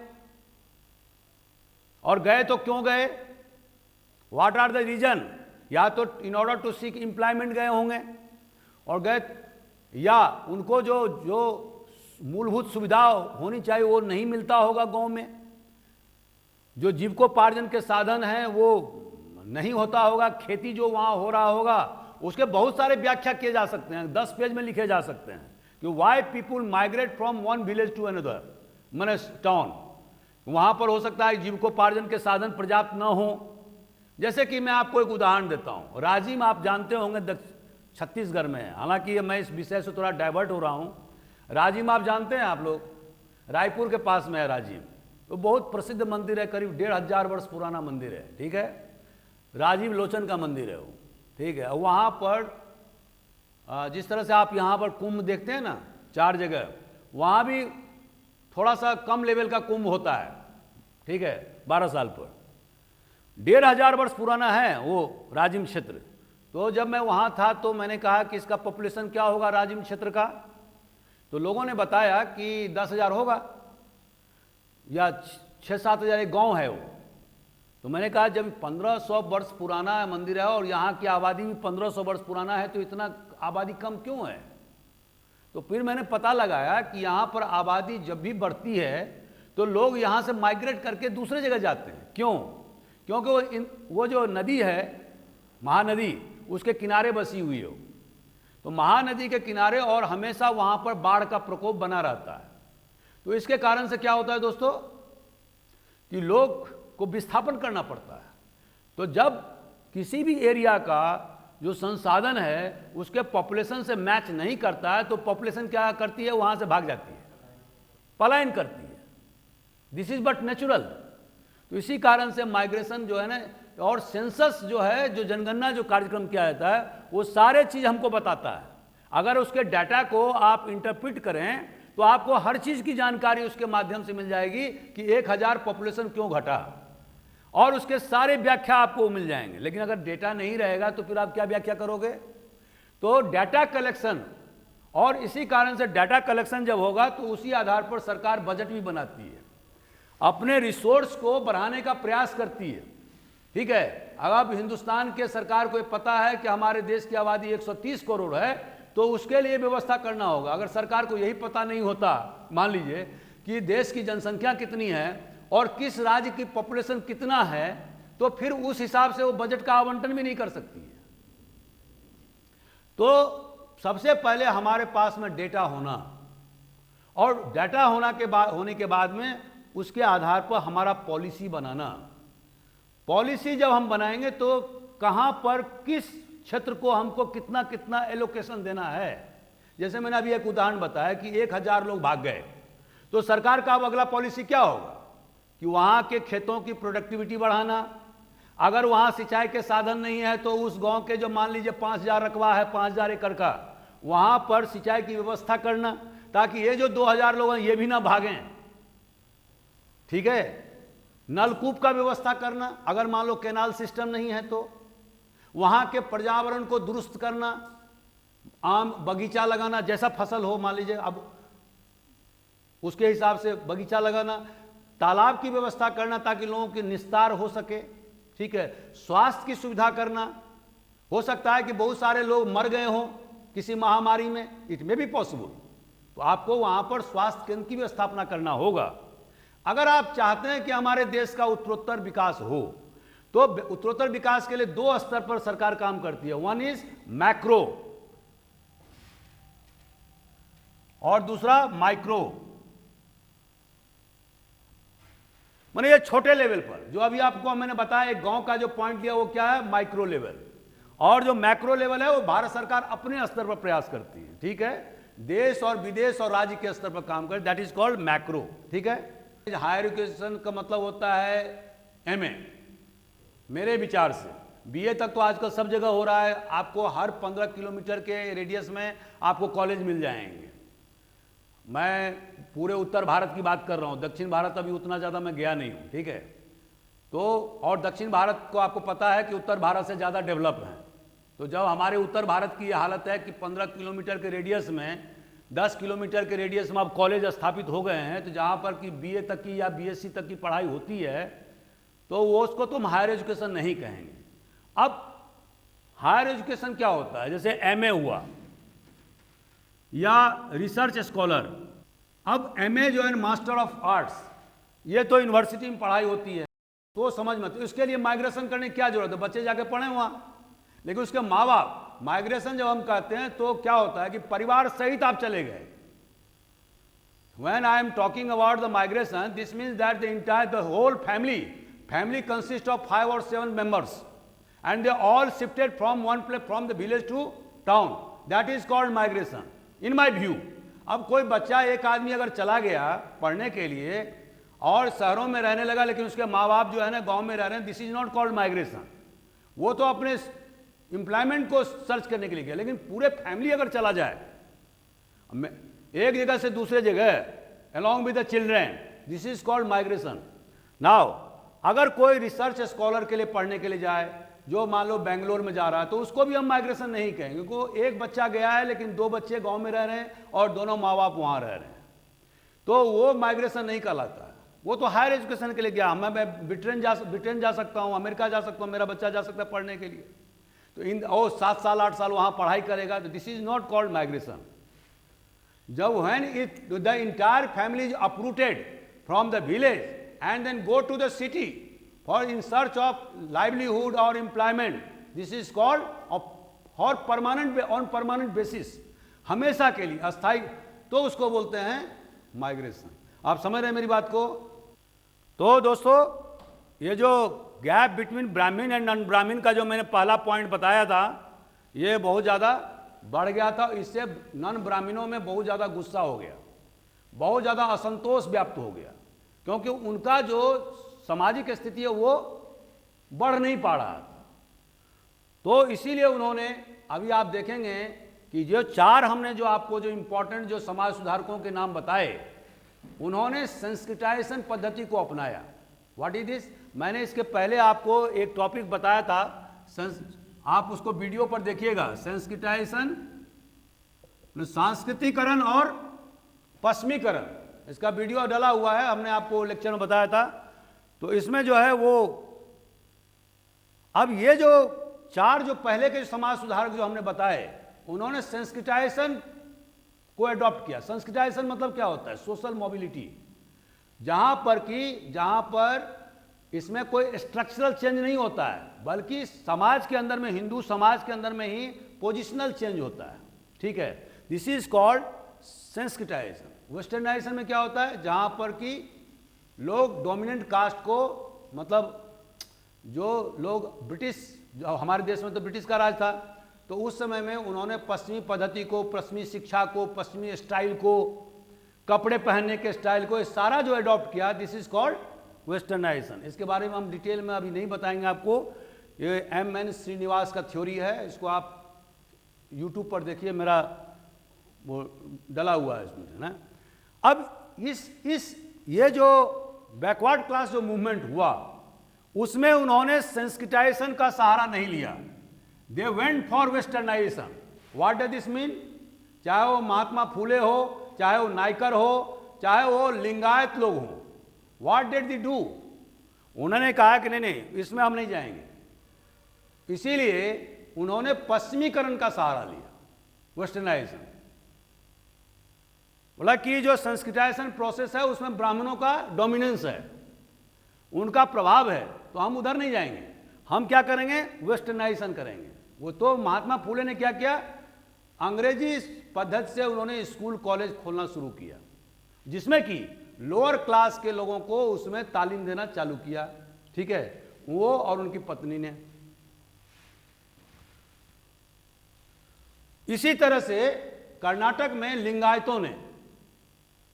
और गए तो क्यों गए, व्हाट आर द रीजन। या तो in order to seek employment गए होंगे और गए, या उनको जो जो मूलभूत सुविधा होनी चाहिए वो नहीं मिलता होगा गांव में, जो जीविकोपार्जन के साधन हैं वो नहीं होता होगा, खेती जो वहां हो रहा होगा, उसके बहुत सारे व्याख्या किए जा सकते हैं, 10 पेज में लिखे जा सकते हैं कि why people migrate from one village to another माने टाउन। वहां पर हो सकता है जीविकोपार्जन के साधन पर्याप्त न हो। जैसे कि मैं आपको एक उदाहरण देता हूं, राजिम आप जानते होंगे छत्तीसगढ़ में है, हालांकि मैं इस विषय से थोड़ा डाइवर्ट हो रहा हूं। राजिम आप जानते हैं, आप लोग, रायपुर के पास में है राजिम, तो बहुत प्रसिद्ध मंदिर है, करीब 1500 वर्ष पुराना मंदिर है। ठीक है, राजीव लोचन का मंदिर है वो। ठीक है, वहां पर जिस तरह से आप यहां पर कुंभ देखते हैं ना 4 जगह, वहां भी थोड़ा सा कम लेवल का कुंभ होता है। ठीक है, 12 साल पर, 1500 वर्ष पुराना है वो राजिम क्षेत्र। तो जब मैं वहां था तो मैंने कहा कि इसका पॉपुलेशन क्या होगा राजिम क्षेत्र का, तो लोगों ने बताया कि 10,000 होगा या 6-7 हज़ार, एक गांव है वो। तो मैंने कहा जब 1500 वर्ष पुराना मंदिर है और यहाँ की आबादी भी 1500 वर्ष पुराना है, तो इतना आबादी कम क्यों है। तो फिर मैंने पता लगाया कि यहाँ पर आबादी जब भी बढ़ती है तो लोग यहाँ से माइग्रेट करके दूसरे जगह जाते हैं। क्यों? क्योंकि वो जो नदी है महानदी, उसके किनारे बसी हुई हो, तो महानदी के किनारे, और हमेशा वहाँ पर बाढ़ का प्रकोप बना रहता है। तो इसके कारण से क्या होता है दोस्तों कि लोग को विस्थापन करना पड़ता है। तो जब किसी भी एरिया का जो संसाधन है उसके पॉपुलेशन से मैच नहीं करता है, तो पॉपुलेशन क्या करती है, वहां से भाग जाती है, पलायन करती है। This is but natural. तो इसी कारण से माइग्रेशन जो है ना, और सेंसस जो है, जो जनगणना जो कार्यक्रम किया जाता है, वो सारे चीज हमको बताता है। अगर उसके डाटा को आप इंटरप्रिट करें तो आपको हर चीज की जानकारी उसके माध्यम से मिल जाएगी कि 1000 पॉपुलेशन क्यों घटा, और उसके सारे व्याख्या आपको मिल जाएंगे। लेकिन अगर डेटा नहीं रहेगा तो फिर आप क्या व्याख्या करोगे। तो डाटा कलेक्शन, और इसी कारण से डाटा कलेक्शन जब होगा तो उसी आधार पर सरकार बजट भी बनाती है, अपने रिसोर्स को बढ़ाने का प्रयास करती है। ठीक है, अब हिंदुस्तान के सरकार को पता है कि हमारे देश की आबादी 130 करोड़ है, तो उसके लिए व्यवस्था करना होगा। अगर सरकार को यही पता नहीं होता, मान लीजिए कि देश की जनसंख्या कितनी है और किस राज्य की पॉपुलेशन कितना है, तो फिर उस हिसाब से वो बजट का आवंटन भी नहीं कर सकती है। तो सबसे पहले हमारे पास में डेटा होना, और डाटा होने के बाद में उसके आधार पर हमारा पॉलिसी बनाना। पॉलिसी जब हम बनाएंगे तो कहाँ पर किस क्षेत्र को हमको कितना कितना एलोकेशन देना है। जैसे मैंने अभी एक उदाहरण बताया कि 1000 लोग भाग गए, तो सरकार का अब अगला पॉलिसी क्या होगा कि वहाँ के खेतों की प्रोडक्टिविटी बढ़ाना। अगर वहाँ सिंचाई के साधन नहीं है तो उस गांव के जो मान लीजिए 5000 रकबा है, 5000 एकड़ का, वहाँ पर सिंचाई की व्यवस्था करना ताकि ये जो 2000 लोग हैं ये भी ना भागें। ठीक है, नलकूप का व्यवस्था करना, अगर मान लो कैनाल सिस्टम नहीं है तो वहाँ के पर्यावरण को दुरुस्त करना, आम बगीचा लगाना, जैसा फसल हो मान लीजिए अब उसके हिसाब से बगीचा लगाना, तालाब की व्यवस्था करना ताकि लोगों के निस्तार हो सके। ठीक है, स्वास्थ्य की सुविधा करना, हो सकता है कि बहुत सारे लोग मर गए हों किसी महामारी में, इट में भी पॉसिबल, तो आपको वहाँ पर स्वास्थ्य केंद्र की भी स्थापना करना होगा। अगर आप चाहते हैं कि हमारे देश का उत्तरोत्तर विकास हो तो उत्तरोत्तर विकास के लिए 2 स्तर पर सरकार काम करती है। वन इज मैक्रो और दूसरा माइक्रो। माने ये छोटे लेवल पर, जो अभी आपको मैंने बताया एक गांव का जो पॉइंट दिया वो क्या है, माइक्रो लेवल। और जो मैक्रो लेवल है वो भारत सरकार अपने स्तर पर प्रयास करती है। ठीक है, देश और विदेश और राज्य के स्तर पर काम करे, दैट इज कॉल्ड मैक्रो। ठीक है, हायर एजुकेशन का मतलब होता है एमए। मेरे विचार से बीए तक तो आजकल सब जगह हो रहा है, आपको हर 15 किलोमीटर के रेडियस में आपको कॉलेज मिल जाएंगे। मैं पूरे उत्तर भारत की बात कर रहा हूँ, दक्षिण भारत अभी उतना ज़्यादा मैं गया नहीं हूँ। ठीक है, तो और दक्षिण भारत को आपको पता है कि उत्तर भारत से ज़्यादा डेवलप है। तो जब हमारे उत्तर भारत की हालत है कि 15 किलोमीटर के रेडियस में, 10 किलोमीटर के रेडियस में अब कॉलेज स्थापित हो गए हैं, तो जहाँ पर कि बीए तक की या बीएससी तक की पढ़ाई होती है तो वो उसको तुम हायर एजुकेशन नहीं कहेंगे। अब हायर एजुकेशन क्या होता है, जैसे एमए हुआ या रिसर्च स्कॉलर। अब एमए जो है मास्टर ऑफ आर्ट्स, ये तो यूनिवर्सिटी में पढ़ाई होती है, तो समझ मत, इसके लिए माइग्रेशन करने की क्या जरूरत है, बच्चे जाके पढ़े वहाँ। लेकिन उसके माँ बाप, माइग्रेशन जब हम कहते हैं तो क्या होता है कि परिवार सहित आप चले गए। When I am talking about the migration, this means that the whole family consists of 5 or 7 members, and they all shifted from one place, from the village to town. That is called migration, in my view. अब कोई बच्चा, एक आदमी अगर चला गया पढ़ने के लिए और शहरों में रहने लगा, लेकिन उसके माँ बाप जो है ना गाँव में रह रहे हैं, this is not called migration. वो तो अपने एम्प्लॉयमेंट को सर्च करने के लिए गया, लेकिन पूरे फैमिली अगर चला जाए एक जगह से दूसरे जगह along with the children, this is called migration. Now, अगर कोई रिसर्च स्कॉलर के लिए पढ़ने के लिए जाए, जो मान लो बेंगलोर में जा रहा है, तो उसको भी हम माइग्रेशन नहीं कहेंगे, क्योंकि एक बच्चा गया है लेकिन 2 बच्चे गांव में रह रहे हैं और दोनों माँ बाप वहाँ रह रहे हैं, तो वो माइग्रेशन नहीं कहलाता है। वो तो हायर एजुकेशन के लिए गया, मैं ब्रिटेन जा सकता हूँ, अमेरिका जा सकता हूँ, मेरा बच्चा जा सकता है पढ़ने के लिए, तो 7 साल 8 साल वहाँ पढ़ाई करेगा, तो this is not called migration. जब when the entire family is uprooted from the village and then go to the city for in search of livelihood or employment, this is called for permanent basis, हमेशा के लिए अस्थायी, तो उसको बोलते हैं migration. आप समझ रहे हैं मेरी बात को? तो दोस्तों, ये जो gap between Brahmin and non Brahmin का जो मैंने पहला पॉइंट बताया था, ये बहुत ज़्यादा बढ़ गया था। इससे नॉन ब्राह्मणों में बहुत ज़्यादा गुस्सा हो गया, बहुत ज़्यादा असंतोष व्याप्त हो गया, क्योंकि उनका जो सामाजिक स्थिति है वो बढ़ नहीं पा रहा था। तो इसीलिए उन्होंने, अभी आप देखेंगे कि जो 4 हमने जो आपको जो इम्पोर्टेंट जो समाज सुधारकों के नाम बताए, उन्होंने संस्कृताइजेशन पद्धति को अपनाया। What is this? मैंने इसके पहले आपको एक टॉपिक बताया था, आप उसको वीडियो पर देखिएगा, संस्कृताइजेशन, सांस्कृतिकरण और पश्चिमीकरण, इसका वीडियो डाला हुआ है, हमने आपको लेक्चर में बताया था। तो इसमें जो है वो, अब ये जो 4 जो पहले के समाज सुधारक जो हमने बताए, उन्होंने संस्कृताइजेशन को अडॉप्ट किया। संस्कृताइजेशन मतलब क्या होता है? सोशल मोबिलिटी, जहां पर इसमें कोई स्ट्रक्चरल चेंज नहीं होता है, बल्कि समाज के अंदर में, हिंदू समाज के अंदर में ही पोजिशनल चेंज होता है। ठीक है, this is called Sanskritization. Westernization में क्या होता है? जहां पर कि लोग डोमिनेंट कास्ट को, मतलब जो लोग ब्रिटिश, जो हमारे देश में तो ब्रिटिश का राज था, तो उस समय में उन्होंने पश्चिमी पद्धति को, पश्चिमी शिक्षा को, पश्चिमी स्टाइल को, कपड़े पहनने के स्टाइल को, ये सारा जो अडॉप्ट किया, दिस इज कॉल्ड वेस्टर्नाइजेशन। इसके बारे में हम डिटेल में अभी नहीं बताएंगे आपको, ये M.N. श्रीनिवास का थ्योरी है, इसको आप यूट्यूब पर देखिए, मेरा वो डला हुआ है इसमें, है ना। अब ये जो बैकवर्ड क्लास जो मूवमेंट हुआ, उसमें उन्होंने संस्कृताइजेशन का सहारा नहीं लिया, they went for westernisation. What does this mean? चाहे वो महात्मा फूले हो, चाहे वो नायकर हो, चाहे वो लिंगायत लोग हों, व्हाट डिड दे डू? उन्होंने कहा कि नहीं, इसमें हम नहीं जाएंगे। इसीलिए उन्होंने पश्चिमीकरण का सहारा लिया, वेस्टर्नाइजेशन। बोला कि जो संस्कृताइजेशन प्रोसेस है उसमें ब्राह्मणों का डोमिनेंस है, उनका प्रभाव है, तो हम उधर नहीं जाएंगे, हम क्या करेंगे? वेस्टर्नाइजेशन करेंगे। वो तो महात्मा फूले ने क्या किया? अंग्रेजी पद्धति से उन्होंने स्कूल कॉलेज खोलना शुरू किया, जिसमें कि लोअर क्लास के लोगों को उसमें तालीम देना चालू किया, ठीक है, वो और उनकी पत्नी ने। इसी तरह से कर्नाटक में लिंगायतों ने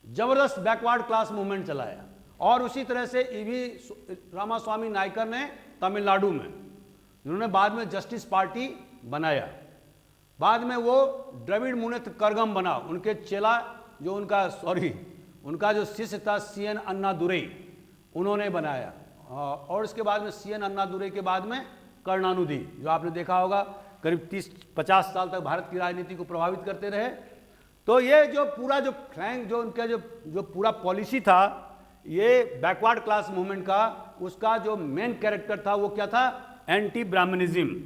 जबरदस्त बैकवर्ड क्लास मूवमेंट चलाया, और उसी तरह से ईवी रामास्वामी नायकर ने तमिलनाडु में, जिन्होंने बाद में जस्टिस पार्टी बनाया, बाद में वो द्रविड़ मुनेत्र करगम बना, उनके चेला जो उनका जो शिष्य था CN अन्नादुरई, उन्होंने बनाया, और इसके बाद में CN अन्नादुरई के बाद में करुणानिधि, जो आपने देखा होगा करीब 30-50 साल तक भारत की राजनीति को प्रभावित करते रहे। तो ये जो पूरा जो फ्लैंक, जो उनका जो पूरा पॉलिसी था ये बैकवर्ड क्लास मूवमेंट का, उसका जो मेन कैरेक्टर था वो क्या था? एंटी ब्राह्मणिज्म।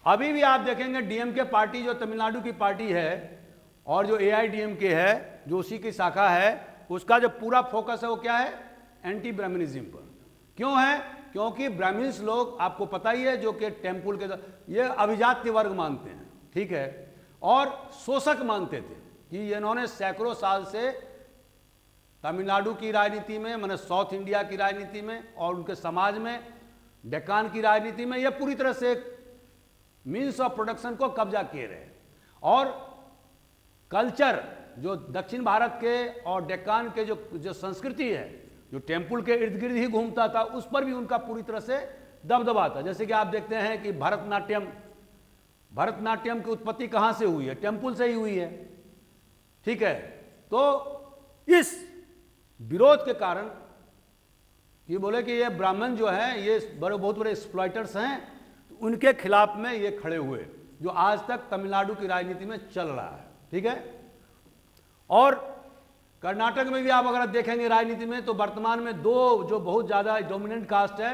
अभी भी आप देखेंगे DMK पार्टी जो तमिलनाडु की पार्टी है, और जो AIDMK है जो उसी की शाखा है, उसका जो पूरा फोकस है वो क्या है? एंटी ब्राह्मणिज्म पर। क्यों है? क्योंकि ब्राह्मण्स लोग, आपको पता ही है, जो कि टेम्पल के, ये अभिजात्य वर्ग मानते हैं, ठीक है, और शोषक मानते थे कि इन्होंने सैकड़ों साल से तमिलनाडु की राजनीति में, माने साउथ इंडिया की राजनीति में, और उनके समाज में, डेक्कान की राजनीति में, यह पूरी तरह से मीन्स ऑफ प्रोडक्शन को कब्जा किए रहे। और कल्चर जो दक्षिण भारत के और डेक्कान के जो संस्कृति है, जो टेम्पल के इर्द गिर्द ही घूमता था, उस पर भी उनका पूरी तरह से दबदबा था। जैसे कि आप देखते हैं कि भरतनाट्यम की उत्पत्ति कहाँ से हुई है? टेम्पल से ही हुई है, ठीक है। तो इस विरोध के कारण ये बोले कि ये ब्राह्मण जो हैं ये बहुत बड़े एक्सप्लॉइटर्स हैं, तो उनके खिलाफ में ये खड़े हुए, जो आज तक तमिलनाडु की राजनीति में चल रहा है, ठीक है। और कर्नाटक में भी आप अगर देखेंगे राजनीति में, तो वर्तमान में दो जो बहुत ज़्यादा डोमिनेंट कास्ट है,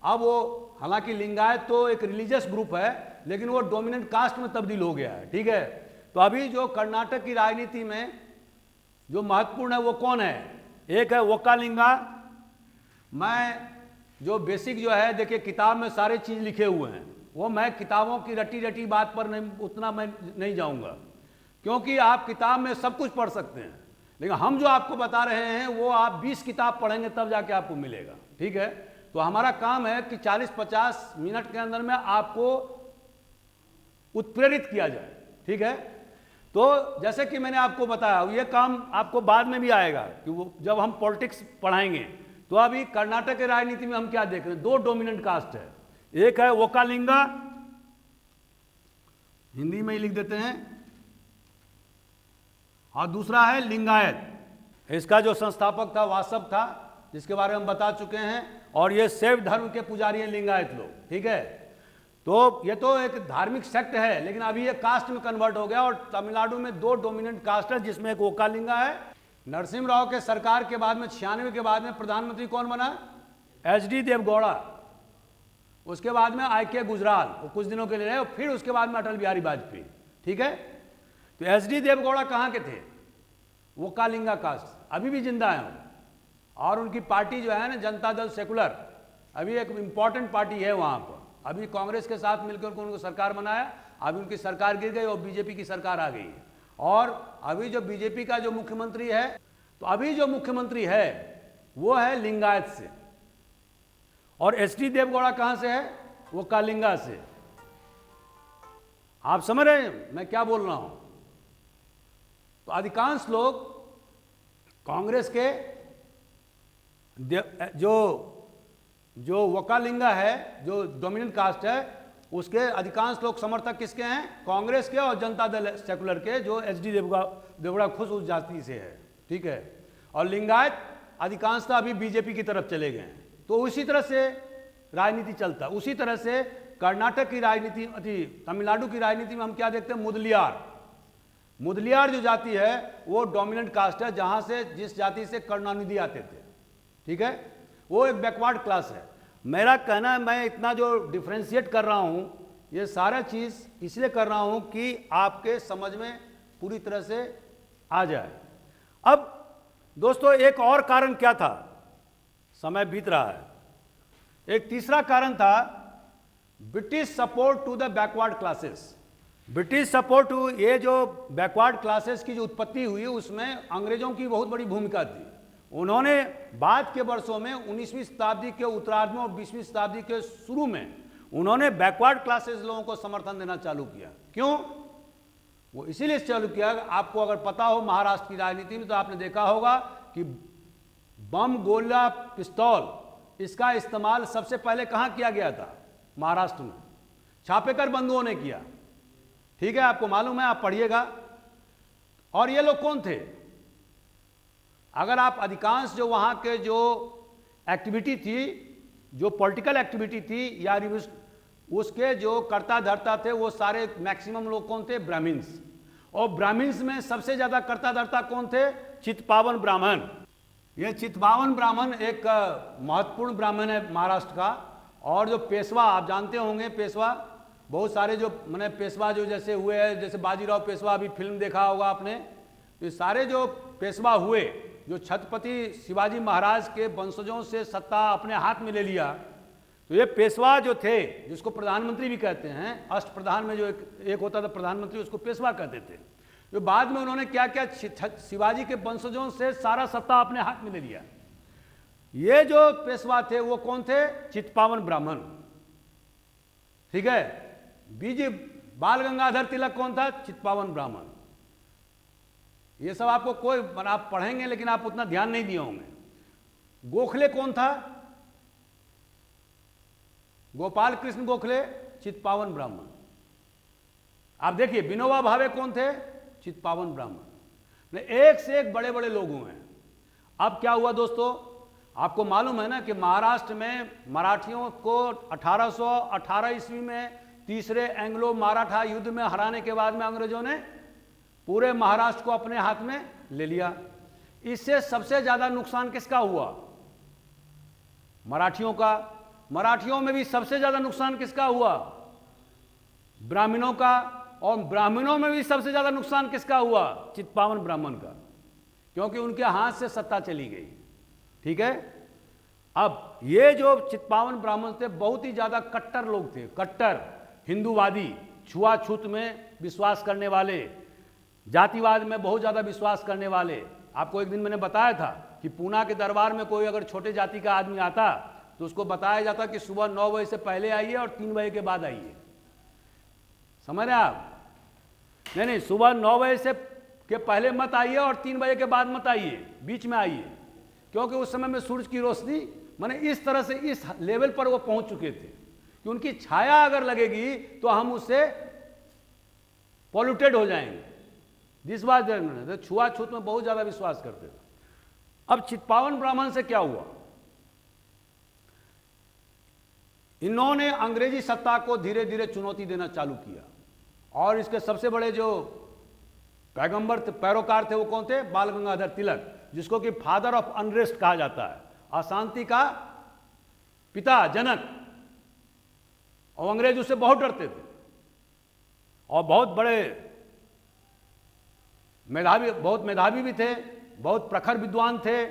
अब वो, हालांकि लिंगायत तो एक रिलीजियस ग्रुप है, लेकिन वो डोमिनेंट कास्ट में तब्दील हो गया है, ठीक है। तो अभी जो कर्नाटक की राजनीति में जो महत्वपूर्ण है वो कौन है? एक है वोक्कालिंगा। मैं जो बेसिक जो है, देखिए किताब में सारे चीज़ लिखे हुए हैं, वो मैं किताबों की रटी बात पर नहीं, उतना मैं नहीं जाऊंगा, क्योंकि आप किताब में सब कुछ पढ़ सकते हैं, लेकिन हम जो आपको बता रहे हैं वो आप 20 किताब पढ़ेंगे तब जाके आपको मिलेगा, ठीक है। तो हमारा काम है कि 40-50 मिनट के अंदर में आपको उत्प्रेरित किया जाए, ठीक है। तो जैसे कि मैंने आपको बताया, ये काम आपको बाद में भी आएगा कि वो जब हम पॉलिटिक्स पढ़ाएंगे। तो अभी कर्नाटक की राजनीति में हम क्या देख रहे हैं? दो डोमिनेंट कास्ट है, एक है वोक्कालिंगा, हिंदी में ही लिख देते हैं, और दूसरा है लिंगायत। इसका जो संस्थापक था वासव था, जिसके बारे में हम बता चुके हैं, और ये शैव धर्म के पुजारी हैं लिंगायत लोग, ठीक है। तो ये तो एक धार्मिक सेक्ट है, लेकिन अभी ये कास्ट में कन्वर्ट हो गया, और तमिलनाडु में दो डोमिनेंट कास्ट है, जिसमें एक वोक्कालिंगा है। नरसिम्हा राव के सरकार के बाद में 96 के बाद में प्रधानमंत्री कौन बना? HD देवगौड़ा। उसके बाद में IK गुजराल, वो कुछ दिनों के लिए रहे, और फिर उसके बाद में अटल बिहारी वाजपेयी, ठीक है। तो HD देवगौड़ा कहाँ के थे? वोक्कालिंगा कास्ट, अभी भी जिंदा है, और उनकी पार्टी जो है ना, जनता दल सेकुलर, अभी एक इंपॉर्टेंट पार्टी है वहाँ पर। अभी कांग्रेस के साथ मिलकर उनको सरकार बनाया, अभी उनकी सरकार गिर गई और BJP की सरकार आ गई है। और अभी जो BJP का जो मुख्यमंत्री है, तो अभी जो मुख्यमंत्री है वो है लिंगायत से, और एच.डी. देवगौड़ा कहां से है? वो कालिंगा से। आप समझ रहे हैं मैं क्या बोल रहा हूं? तो अधिकांश लोग कांग्रेस के जो वकालिंगा है, जो डोमिनेंट कास्ट है, उसके अधिकांश लोग समर्थक किसके हैं? कांग्रेस के और जनता दल सेकुलर के, जो एच.डी. देवगौड़ा खुद उस जाति से है, ठीक है। और लिंगायत अधिकांशतः अभी बीजेपी की तरफ चले गए हैं। तो उसी तरह से राजनीति चलता। उसी तरह से कर्नाटक की राजनीति, तमिलनाडु की राजनीति में हम क्या देखते हैं? मुदलियार जो जाति है वो डोमिनेंट कास्ट है, जहां से जिस जाति से करुणानिधि आते थे, ठीक है, वो एक बैकवर्ड क्लास है। मेरा कहना है, मैं इतना जो डिफ्रेंशिएट कर रहा हूं, ये सारा चीज इसलिए कर रहा हूं कि आपके समझ में पूरी तरह से आ जाए। अब दोस्तों एक और कारण क्या था? समय बीत रहा है। एक तीसरा कारण था British support to the backward classes. British support to, ये जो बैकवर्ड क्लासेस की जो उत्पत्ति हुई उसमें अंग्रेजों की बहुत बड़ी भूमिका थी। उन्होंने बाद के वर्षों में 19वीं शताब्दी के उत्तरार्ध में और 20वीं शताब्दी के शुरू में उन्होंने बैकवर्ड क्लासेस लोगों को समर्थन देना चालू किया। क्यों? वो इसीलिए चालू किया, आपको अगर पता हो महाराष्ट्र की राजनीति में तो आपने देखा होगा कि बम, गोला, पिस्तौल, इसका इस्तेमाल सबसे पहले कहां किया गया था? महाराष्ट्र में। छापेकर बंधुओं ने किया, ठीक है, आपको मालूम है, आप पढ़िएगा। और ये लोग कौन थे? अगर आप अधिकांश जो वहां के जो एक्टिविटी थी, जो पॉलिटिकल एक्टिविटी थी या उसके जो कर्ता धर्ता थे, वो सारे मैक्सिमम लोग कौन थे? ब्राह्मण्स। और ब्राह्मण्स में सबसे ज्यादा कर्ता धर्ता कौन थे? चित्पावन ब्राह्मण। ये चित्पावन ब्राह्मण एक महत्वपूर्ण ब्राह्मण है महाराष्ट्र का। और जो पेशवा, आप जानते होंगे, पेशवा बहुत सारे जो मैंने पेशवा जो जैसे हुए हैं, जैसे बाजीराव पेशवा, अभी फिल्म देखा होगा आपने, ये सारे जो पेशवा हुए, जो छत्रपति शिवाजी महाराज के वंशजों से सत्ता अपने हाथ में ले लिया, तो ये पेशवा जो थे, जिसको प्रधानमंत्री भी कहते हैं, अष्टप्रधान में जो एक होता था प्रधानमंत्री, उसको पेशवा कहते थे, जो बाद में उन्होंने क्या क्या शिवाजी के वंशजों से सारा सत्ता अपने हाथ में ले लिया। ये जो पेशवा थे वो कौन थे? चित्पावन ब्राह्मण, ठीक है। बीजी बाल गंगाधर तिलक कौन था? चित्पावन ब्राह्मण। ये सब आपको कोई, आप पढ़ेंगे लेकिन आप उतना ध्यान नहीं दिए होंगे। गोखले कौन था? गोपाल कृष्ण गोखले, चित्पावन ब्राह्मण। आप देखिए विनोबा भावे कौन थे? चित्पावन ब्राह्मण। एक से एक बड़े बड़े लोग हुए हैं। अब क्या हुआ दोस्तों, आपको मालूम है ना कि महाराष्ट्र में मराठियों को 1818 ईस्वी में तीसरे एंग्लो मराठा युद्ध में हराने के बाद में अंग्रेजों ने पूरे महाराष्ट्र को अपने हाथ में ले लिया। इससे सबसे ज्यादा नुकसान किसका हुआ? मराठियों का। मराठियों में भी सबसे ज्यादा नुकसान किसका हुआ? ब्राह्मणों का। और ब्राह्मणों में भी सबसे ज्यादा नुकसान किसका हुआ? चित्पावन ब्राह्मण का, क्योंकि उनके हाथ से सत्ता चली गई, ठीक है। अब ये जो चित्पावन ब्राह्मण थे बहुत ही ज्यादा कट्टर लोग थे, कट्टर हिंदूवादी, छुआछूत में विश्वास करने वाले, जातिवाद में बहुत ज्यादा विश्वास करने वाले। आपको एक दिन मैंने बताया था कि पूना के दरबार में कोई अगर छोटे जाति का आदमी आता तो उसको बताया जाता कि सुबह 9 बजे से पहले आइए और 3 बजे के बाद आइए। समझ रहे हैं आप? नहीं, सुबह 9 बजे से के पहले मत आइए और 3 बजे के बाद मत आइए, बीच में आइए, क्योंकि उस समय में सूरज की रोशनी माने इस तरह से इस लेवल पर वो पहुंच चुके थे कि उनकी छाया अगर लगेगी तो हम उससे पॉल्यूटेड हो जाएंगे। जिस बात छुआछूत में बहुत ज्यादा विश्वास करते थे। अब चित्पावन ब्राह्मण से क्या हुआ? इन्होंने अंग्रेजी सत्ता को धीरे धीरे चुनौती देना चालू किया, और इसके सबसे बड़े जो पैरोकार थे वो कौन थे? बाल गंगाधर तिलक, जिसको कि फादर ऑफ अनरेस्ट कहा जाता है, अशांति का पिता, जनक। और अंग्रेज उससे बहुत डरते थे और बहुत बड़े मेधावी, बहुत मेधावी भी थे, बहुत प्रखर विद्वान थे।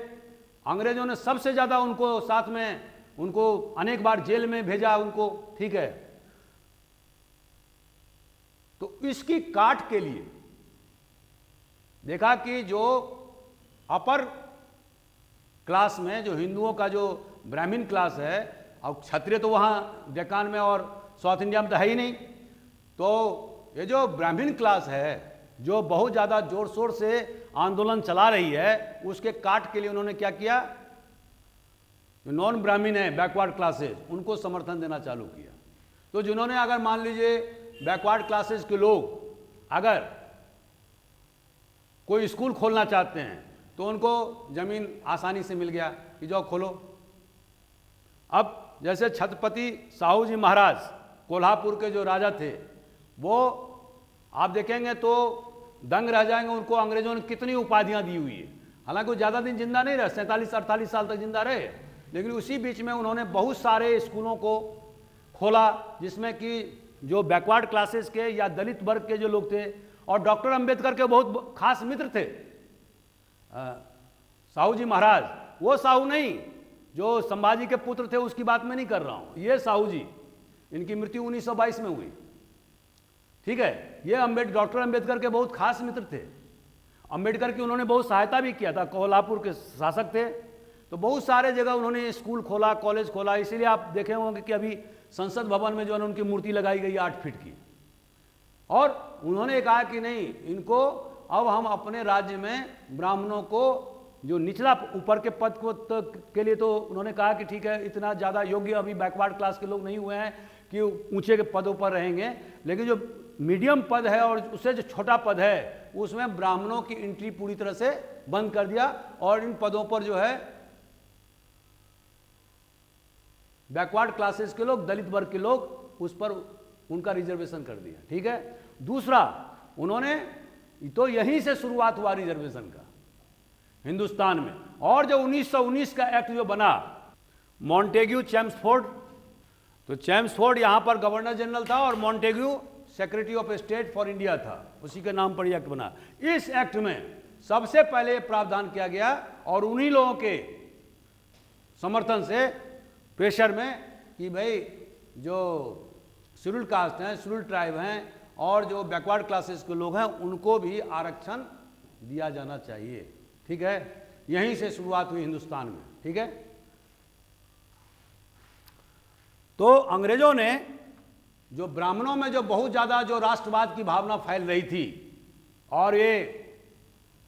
अंग्रेजों ने सबसे ज्यादा उनको साथ में, उनको अनेक बार जेल में भेजा उनको, ठीक है। तो इसकी काट के लिए देखा कि जो अपर क्लास में, जो हिंदुओं का जो ब्राह्मण क्लास है, और क्षत्रिय तो वहाँ डेक्कन में और साउथ इंडिया में तो है ही नहीं, तो ये जो ब्राह्मण क्लास है जो बहुत ज़्यादा जोर शोर से आंदोलन चला रही है, उसके काट के लिए उन्होंने क्या किया, जो नॉन ब्राह्मण है, बैकवर्ड क्लासेस, उनको समर्थन देना चालू किया। तो जिन्होंने, अगर मान लीजिए बैकवर्ड क्लासेस के लोग अगर कोई स्कूल खोलना चाहते हैं तो उनको जमीन आसानी से मिल गया कि जाओ खोलो। अब जैसे छत्रपति साहू जी महाराज कोल्हापुर के जो राजा थे, वो आप देखेंगे तो दंग रह जाएंगे, उनको अंग्रेजों ने कितनी उपाधियां दी हुई है। हालांकि वो ज़्यादा दिन जिंदा नहीं रहे, 47-48 साल तक जिंदा रहे, लेकिन उसी बीच में उन्होंने बहुत सारे स्कूलों को खोला, जिसमें कि जो बैकवर्ड क्लासेस के या दलित वर्ग के जो लोग थे, और डॉक्टर अंबेडकर के बहुत खास मित्र थे साहू जी महाराज। वो साहू नहीं जो संभाजी के पुत्र थे, उसकी बात मैं नहीं कर रहा हूं, ये साहू जी, इनकी मृत्यु 1922 में हुई, ठीक है। ये डॉक्टर अंबेडकर के बहुत खास मित्र थे। अंबेडकर की उन्होंने बहुत सहायता भी किया था, कोल्हापुर के शासक थे, तो बहुत सारे जगह उन्होंने स्कूल खोला, कॉलेज खोला। इसीलिए आप देखे होंगे कि अभी संसद भवन में जो है उनकी मूर्ति लगाई गई 8 फीट की। और उन्होंने कहा कि नहीं, इनको अब हम अपने राज्य में ब्राह्मणों को, जो निचला ऊपर के पद को के लिए, तो उन्होंने कहा कि ठीक है, इतना ज़्यादा योग्य अभी बैकवर्ड क्लास के लोग नहीं हुए हैं कि ऊंचे के पदों पर रहेंगे, लेकिन जो मीडियम पद है और उससे जो छोटा पद है, उसमें ब्राह्मणों की एंट्री पूरी तरह से बंद कर दिया, और इन पदों पर जो है बैकवर्ड क्लासेस के लोग, दलित वर्ग के लोग, उस पर उनका रिजर्वेशन कर दिया, ठीक है। दूसरा, उन्होंने तो यहीं से शुरुआत हुआ रिजर्वेशन का हिंदुस्तान में। और जो 1919 का एक्ट जो बना, मॉन्टेग्यू चैम्सफोर्ड, तो चैम्सफोर्ड यहां पर गवर्नर जनरल था और Montagu secretary of state for India था, उसी के नाम पर यह एक्ट बना। इस एक्ट में सबसे पहले प्रावधान किया गया, और उन्हीं लोगों के समर्थन से, प्रेशर में, कि भाई जो शेड्यूल कास्ट हैं, शेड्यूल ट्राइब हैं, और जो बैकवर्ड क्लासेस के लोग हैं, उनको भी आरक्षण दिया जाना चाहिए, ठीक है। यहीं से शुरुआत हुई हिंदुस्तान में, ठीक है। तो अंग्रेजों ने जो ब्राह्मणों में जो बहुत ज़्यादा जो राष्ट्रवाद की भावना फैल रही थी, और ये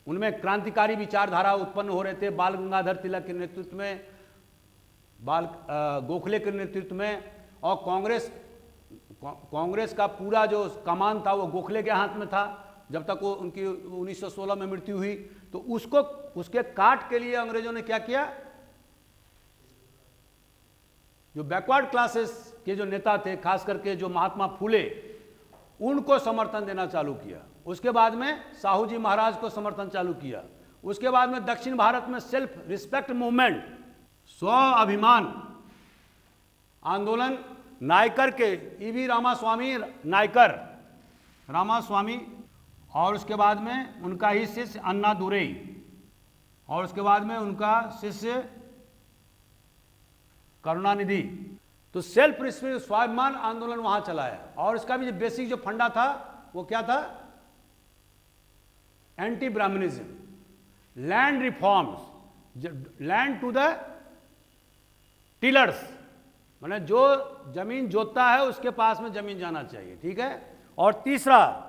उनमें क्रांतिकारी विचारधारा उत्पन्न हो रहे थे, बाल गंगाधर तिलक के नेतृत्व में, गोखले के नेतृत्व में, और कांग्रेस का पूरा जो कमान था वो गोखले के हाथ में था, जब तक वो उनकी 1916 में मृत्यु हुई। तो उसके काट के लिए अंग्रेजों ने क्या किया, जो बैकवर्ड क्लासेस के जो नेता थे, खास करके जो महात्मा फूले, उनको समर्थन देना चालू किया। उसके बाद में साहू जी महाराज को समर्थन चालू किया। उसके बाद में दक्षिण भारत में सेल्फ रिस्पेक्ट मूवमेंट, स्व अभिमान आंदोलन, नायकर के ईवी रामास्वामी नायकर, रामास्वामी, और उसके बाद में उनका ही शिष्य अन्ना दुरई, और उसके बाद में उनका शिष्य करुणानिधि। तो सेल्फ रिस्पेक्ट, स्वाभिमान आंदोलन वहां चलाया। और इसका भी बेसिक जो फंडा था वो क्या था, anti Brahmanism, land reforms, land to the tillers, माने जो जमीन जोतता है उसके पास में जमीन जाना चाहिए, ठीक है। और तीसरा,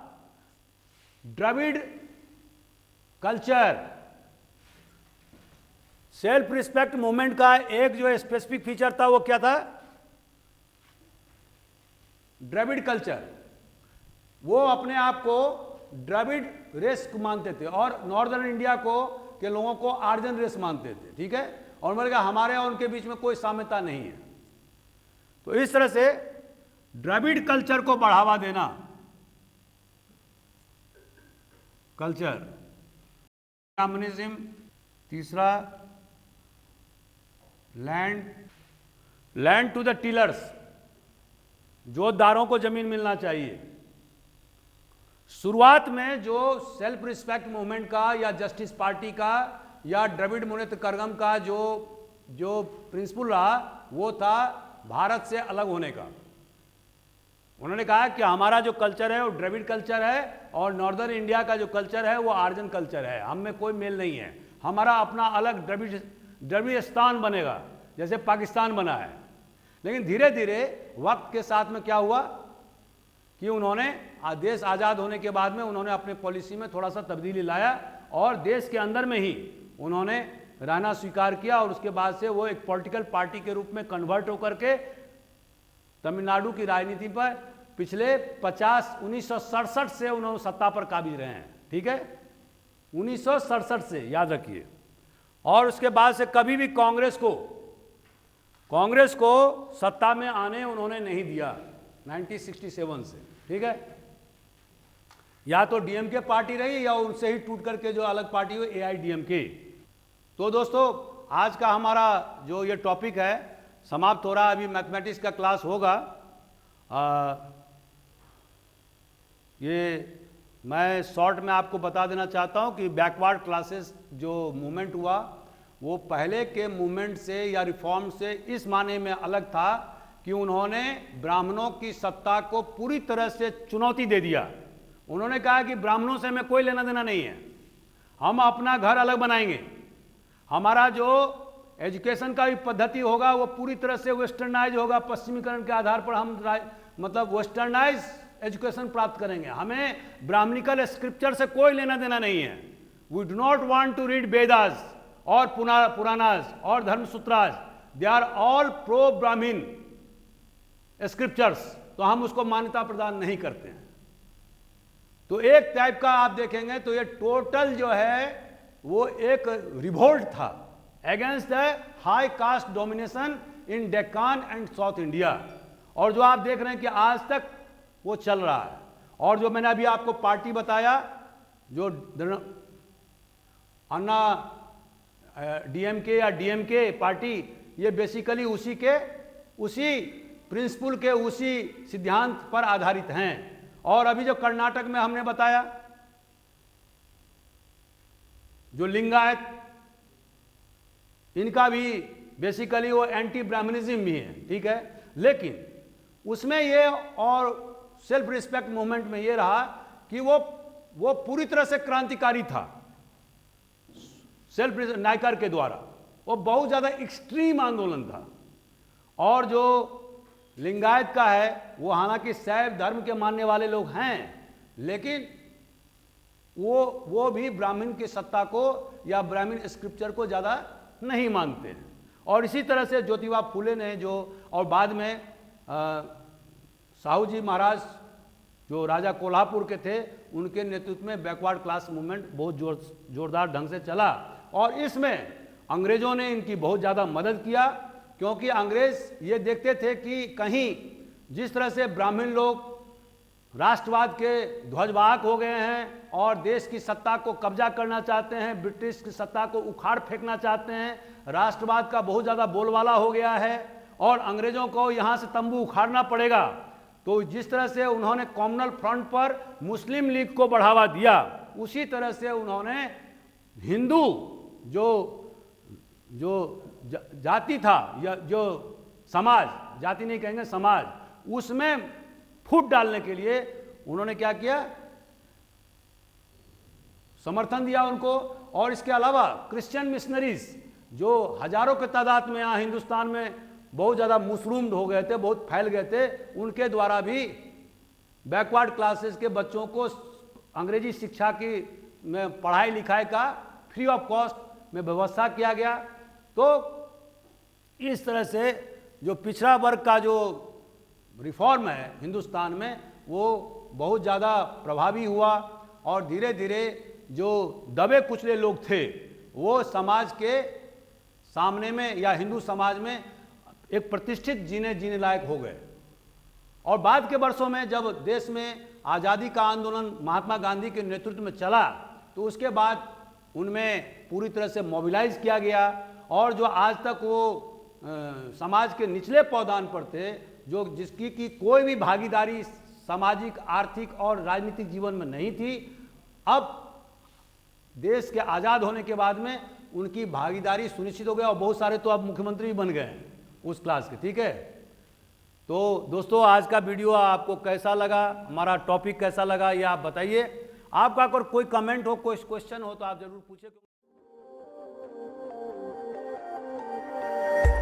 Dravida culture. Self respect movement का एक जो स्पेसिफिक फीचर था वो क्या था, द्रविड़ कल्चर। वो अपने आप को द्रविड़ रेस मानते थे, और नॉर्दर्न इंडिया को के लोगों को आर्यन रेस मानते थे, ठीक है। और मैंने कहा हमारे और उनके बीच में कोई साम्यता नहीं है। तो इस तरह से द्रविड़ कल्चर को बढ़ावा देना, कल्चर, ब्राह्मणिज्म। तीसरा, लैंड टू द टिलर्स, जोतदारों को जमीन मिलना चाहिए। शुरुआत में जो सेल्फ रिस्पेक्ट मूवमेंट का या जस्टिस पार्टी का या द्रविड़ मुनेत्र कड़गम का जो प्रिंसिपल रहा, वो था भारत से अलग होने का। उन्होंने कहा कि हमारा जो कल्चर है वो द्रविड़ कल्चर है, और नॉर्दर्न इंडिया का जो कल्चर है वो आर्यन कल्चर है, हम में कोई मेल नहीं है। हमारा अपना अलग द्रविड़ द्रविड़स्तान बनेगा, जैसे पाकिस्तान बना है। लेकिन धीरे धीरे वक्त के साथ में क्या हुआ कि उन्होंने देश आज़ाद होने के बाद में उन्होंने अपने पॉलिसी में थोड़ा सा तब्दीली लाया और देश के अंदर में ही उन्होंने रहना स्वीकार किया, और उसके बाद से वो एक पॉलिटिकल पार्टी के रूप में कन्वर्ट होकर के तमिलनाडु की राजनीति पर पिछले 1967 से उन्होंने सत्ता पर काबिज रहे हैं। ठीक है, 1967 से, याद रखिए। और उसके बाद से कभी भी कांग्रेस को सत्ता में आने उन्होंने नहीं दिया 1967 से। ठीक है, या तो डीएमके पार्टी रही या उनसे ही टूट करके जो अलग पार्टी हुई एआईडीएमके। तो दोस्तों, आज का हमारा जो ये टॉपिक है समाप्त हो रहा है। अभी मैथमेटिक्स का क्लास होगा। ये मैं शॉर्ट में आपको बता देना चाहता हूँ कि बैकवर्ड क्लासेस जो मूवमेंट हुआ वो पहले के मूवमेंट से या रिफॉर्म से इस माने में अलग था कि उन्होंने ब्राह्मणों की सत्ता को पूरी तरह से चुनौती दे दिया। उन्होंने कहा कि ब्राह्मणों से हमें कोई लेना देना नहीं है, हम अपना घर अलग बनाएंगे, हमारा जो एजुकेशन का भी पद्धति होगा वो पूरी तरह से वेस्टर्नाइज होगा, पश्चिमीकरण के आधार पर हम मतलब वेस्टर्नाइज एजुकेशन प्राप्त करेंगे, हमें ब्राह्मणिकल स्क्रिप्चर से कोई लेना देना नहीं है। We do not want to read Vedas और पुराणास और Dharmasutras, they are all pro Brahmin scriptures, तो हम उसको मान्यता प्रदान नहीं करते हैं। तो एक टाइप का आप देखेंगे तो ये टोटल जो है वो एक रिवोल्ट था against the high caste domination in Deccan and south India, और जो आप देख रहे हैं कि आज तक वो चल रहा है। और जो मैंने अभी आपको पार्टी बताया, जो अन्ना डीएमके या डीएमके पार्टी, ये बेसिकली उसी प्रिंसिपल के उसी सिद्धांत पर आधारित हैं। और अभी जो कर्नाटक में हमने बताया जो लिंगायत, इनका भी बेसिकली वो एंटी ब्राह्मणिज्म भी है। ठीक है, लेकिन उसमें ये और सेल्फ रिस्पेक्ट मूवमेंट में ये रहा कि वो पूरी तरह से क्रांतिकारी था। सेल्फ नायकर के द्वारा वो बहुत ज्यादा एक्सट्रीम आंदोलन था। और जो लिंगायत का है वो हालांकि शैव धर्म के मानने वाले लोग हैं, लेकिन वो भी ब्राह्मण की सत्ता को या ब्राह्मण स्क्रिप्चर को ज्यादा नहीं मानते हैं। और इसी तरह से ज्योतिबा फुले ने जो, और बाद में साहू जी महाराज जो राजा कोल्हापुर के थे, उनके नेतृत्व में बैकवर्ड क्लास मूवमेंट बहुत जोरदार ढंग से चला। और इसमें अंग्रेजों ने इनकी बहुत ज़्यादा मदद किया, क्योंकि अंग्रेज ये देखते थे कि कहीं जिस तरह से ब्राह्मण लोग राष्ट्रवाद के ध्वजवाहक हो गए हैं और देश की सत्ता को कब्जा करना चाहते हैं, ब्रिटिश की सत्ता को उखाड़ फेंकना चाहते हैं, राष्ट्रवाद का बहुत ज़्यादा बोलबाला हो गया है और अंग्रेजों को यहाँ से तंबू उखाड़ना पड़ेगा। तो जिस तरह से उन्होंने कॉमनल फ्रंट पर मुस्लिम लीग को बढ़ावा दिया, उसी तरह से उन्होंने हिंदू जो जाति था या जो समाज, जाति नहीं कहेंगे समाज, उसमें फूट डालने के लिए उन्होंने क्या किया, समर्थन दिया उनको। और इसके अलावा क्रिश्चियन मिशनरीज जो हजारों के तादाद में यहाँ हिंदुस्तान में बहुत ज़्यादा मुसरूम्ड हो गए थे, बहुत फैल गए थे, उनके द्वारा भी बैकवर्ड क्लासेस के बच्चों को अंग्रेजी शिक्षा की में पढ़ाई लिखाई का फ्री ऑफ कॉस्ट में व्यवस्था किया गया। तो इस तरह से जो पिछड़ा वर्ग का जो रिफॉर्म है हिंदुस्तान में, वो बहुत ज़्यादा प्रभावी हुआ। और धीरे धीरे जो दबे कुचले लोग थे वो समाज के सामने में या हिंदू समाज में एक प्रतिष्ठित जीने लायक हो गए। और बाद के वर्षों में जब देश में आज़ादी का आंदोलन महात्मा गांधी के नेतृत्व में चला, तो उसके बाद उनमें पूरी तरह से मोबिलाइज किया गया। और जो आज तक वो समाज के निचले पौधान पर थे, जो जिसकी की कोई भी भागीदारी सामाजिक, आर्थिक और राजनीतिक जीवन में नहीं थी, अब देश के आज़ाद होने के बाद में उनकी भागीदारी सुनिश्चित हो गया। और बहुत सारे तो अब मुख्यमंत्री भी बन गए हैं उस क्लास के। ठीक है, तो दोस्तों आज का वीडियो आपको कैसा लगा, हमारा टॉपिक कैसा लगा, ये आप बताइए। आपका अगर कोई कमेंट हो, कोई क्वेश्चन हो तो आप जरूर पूछिए। है।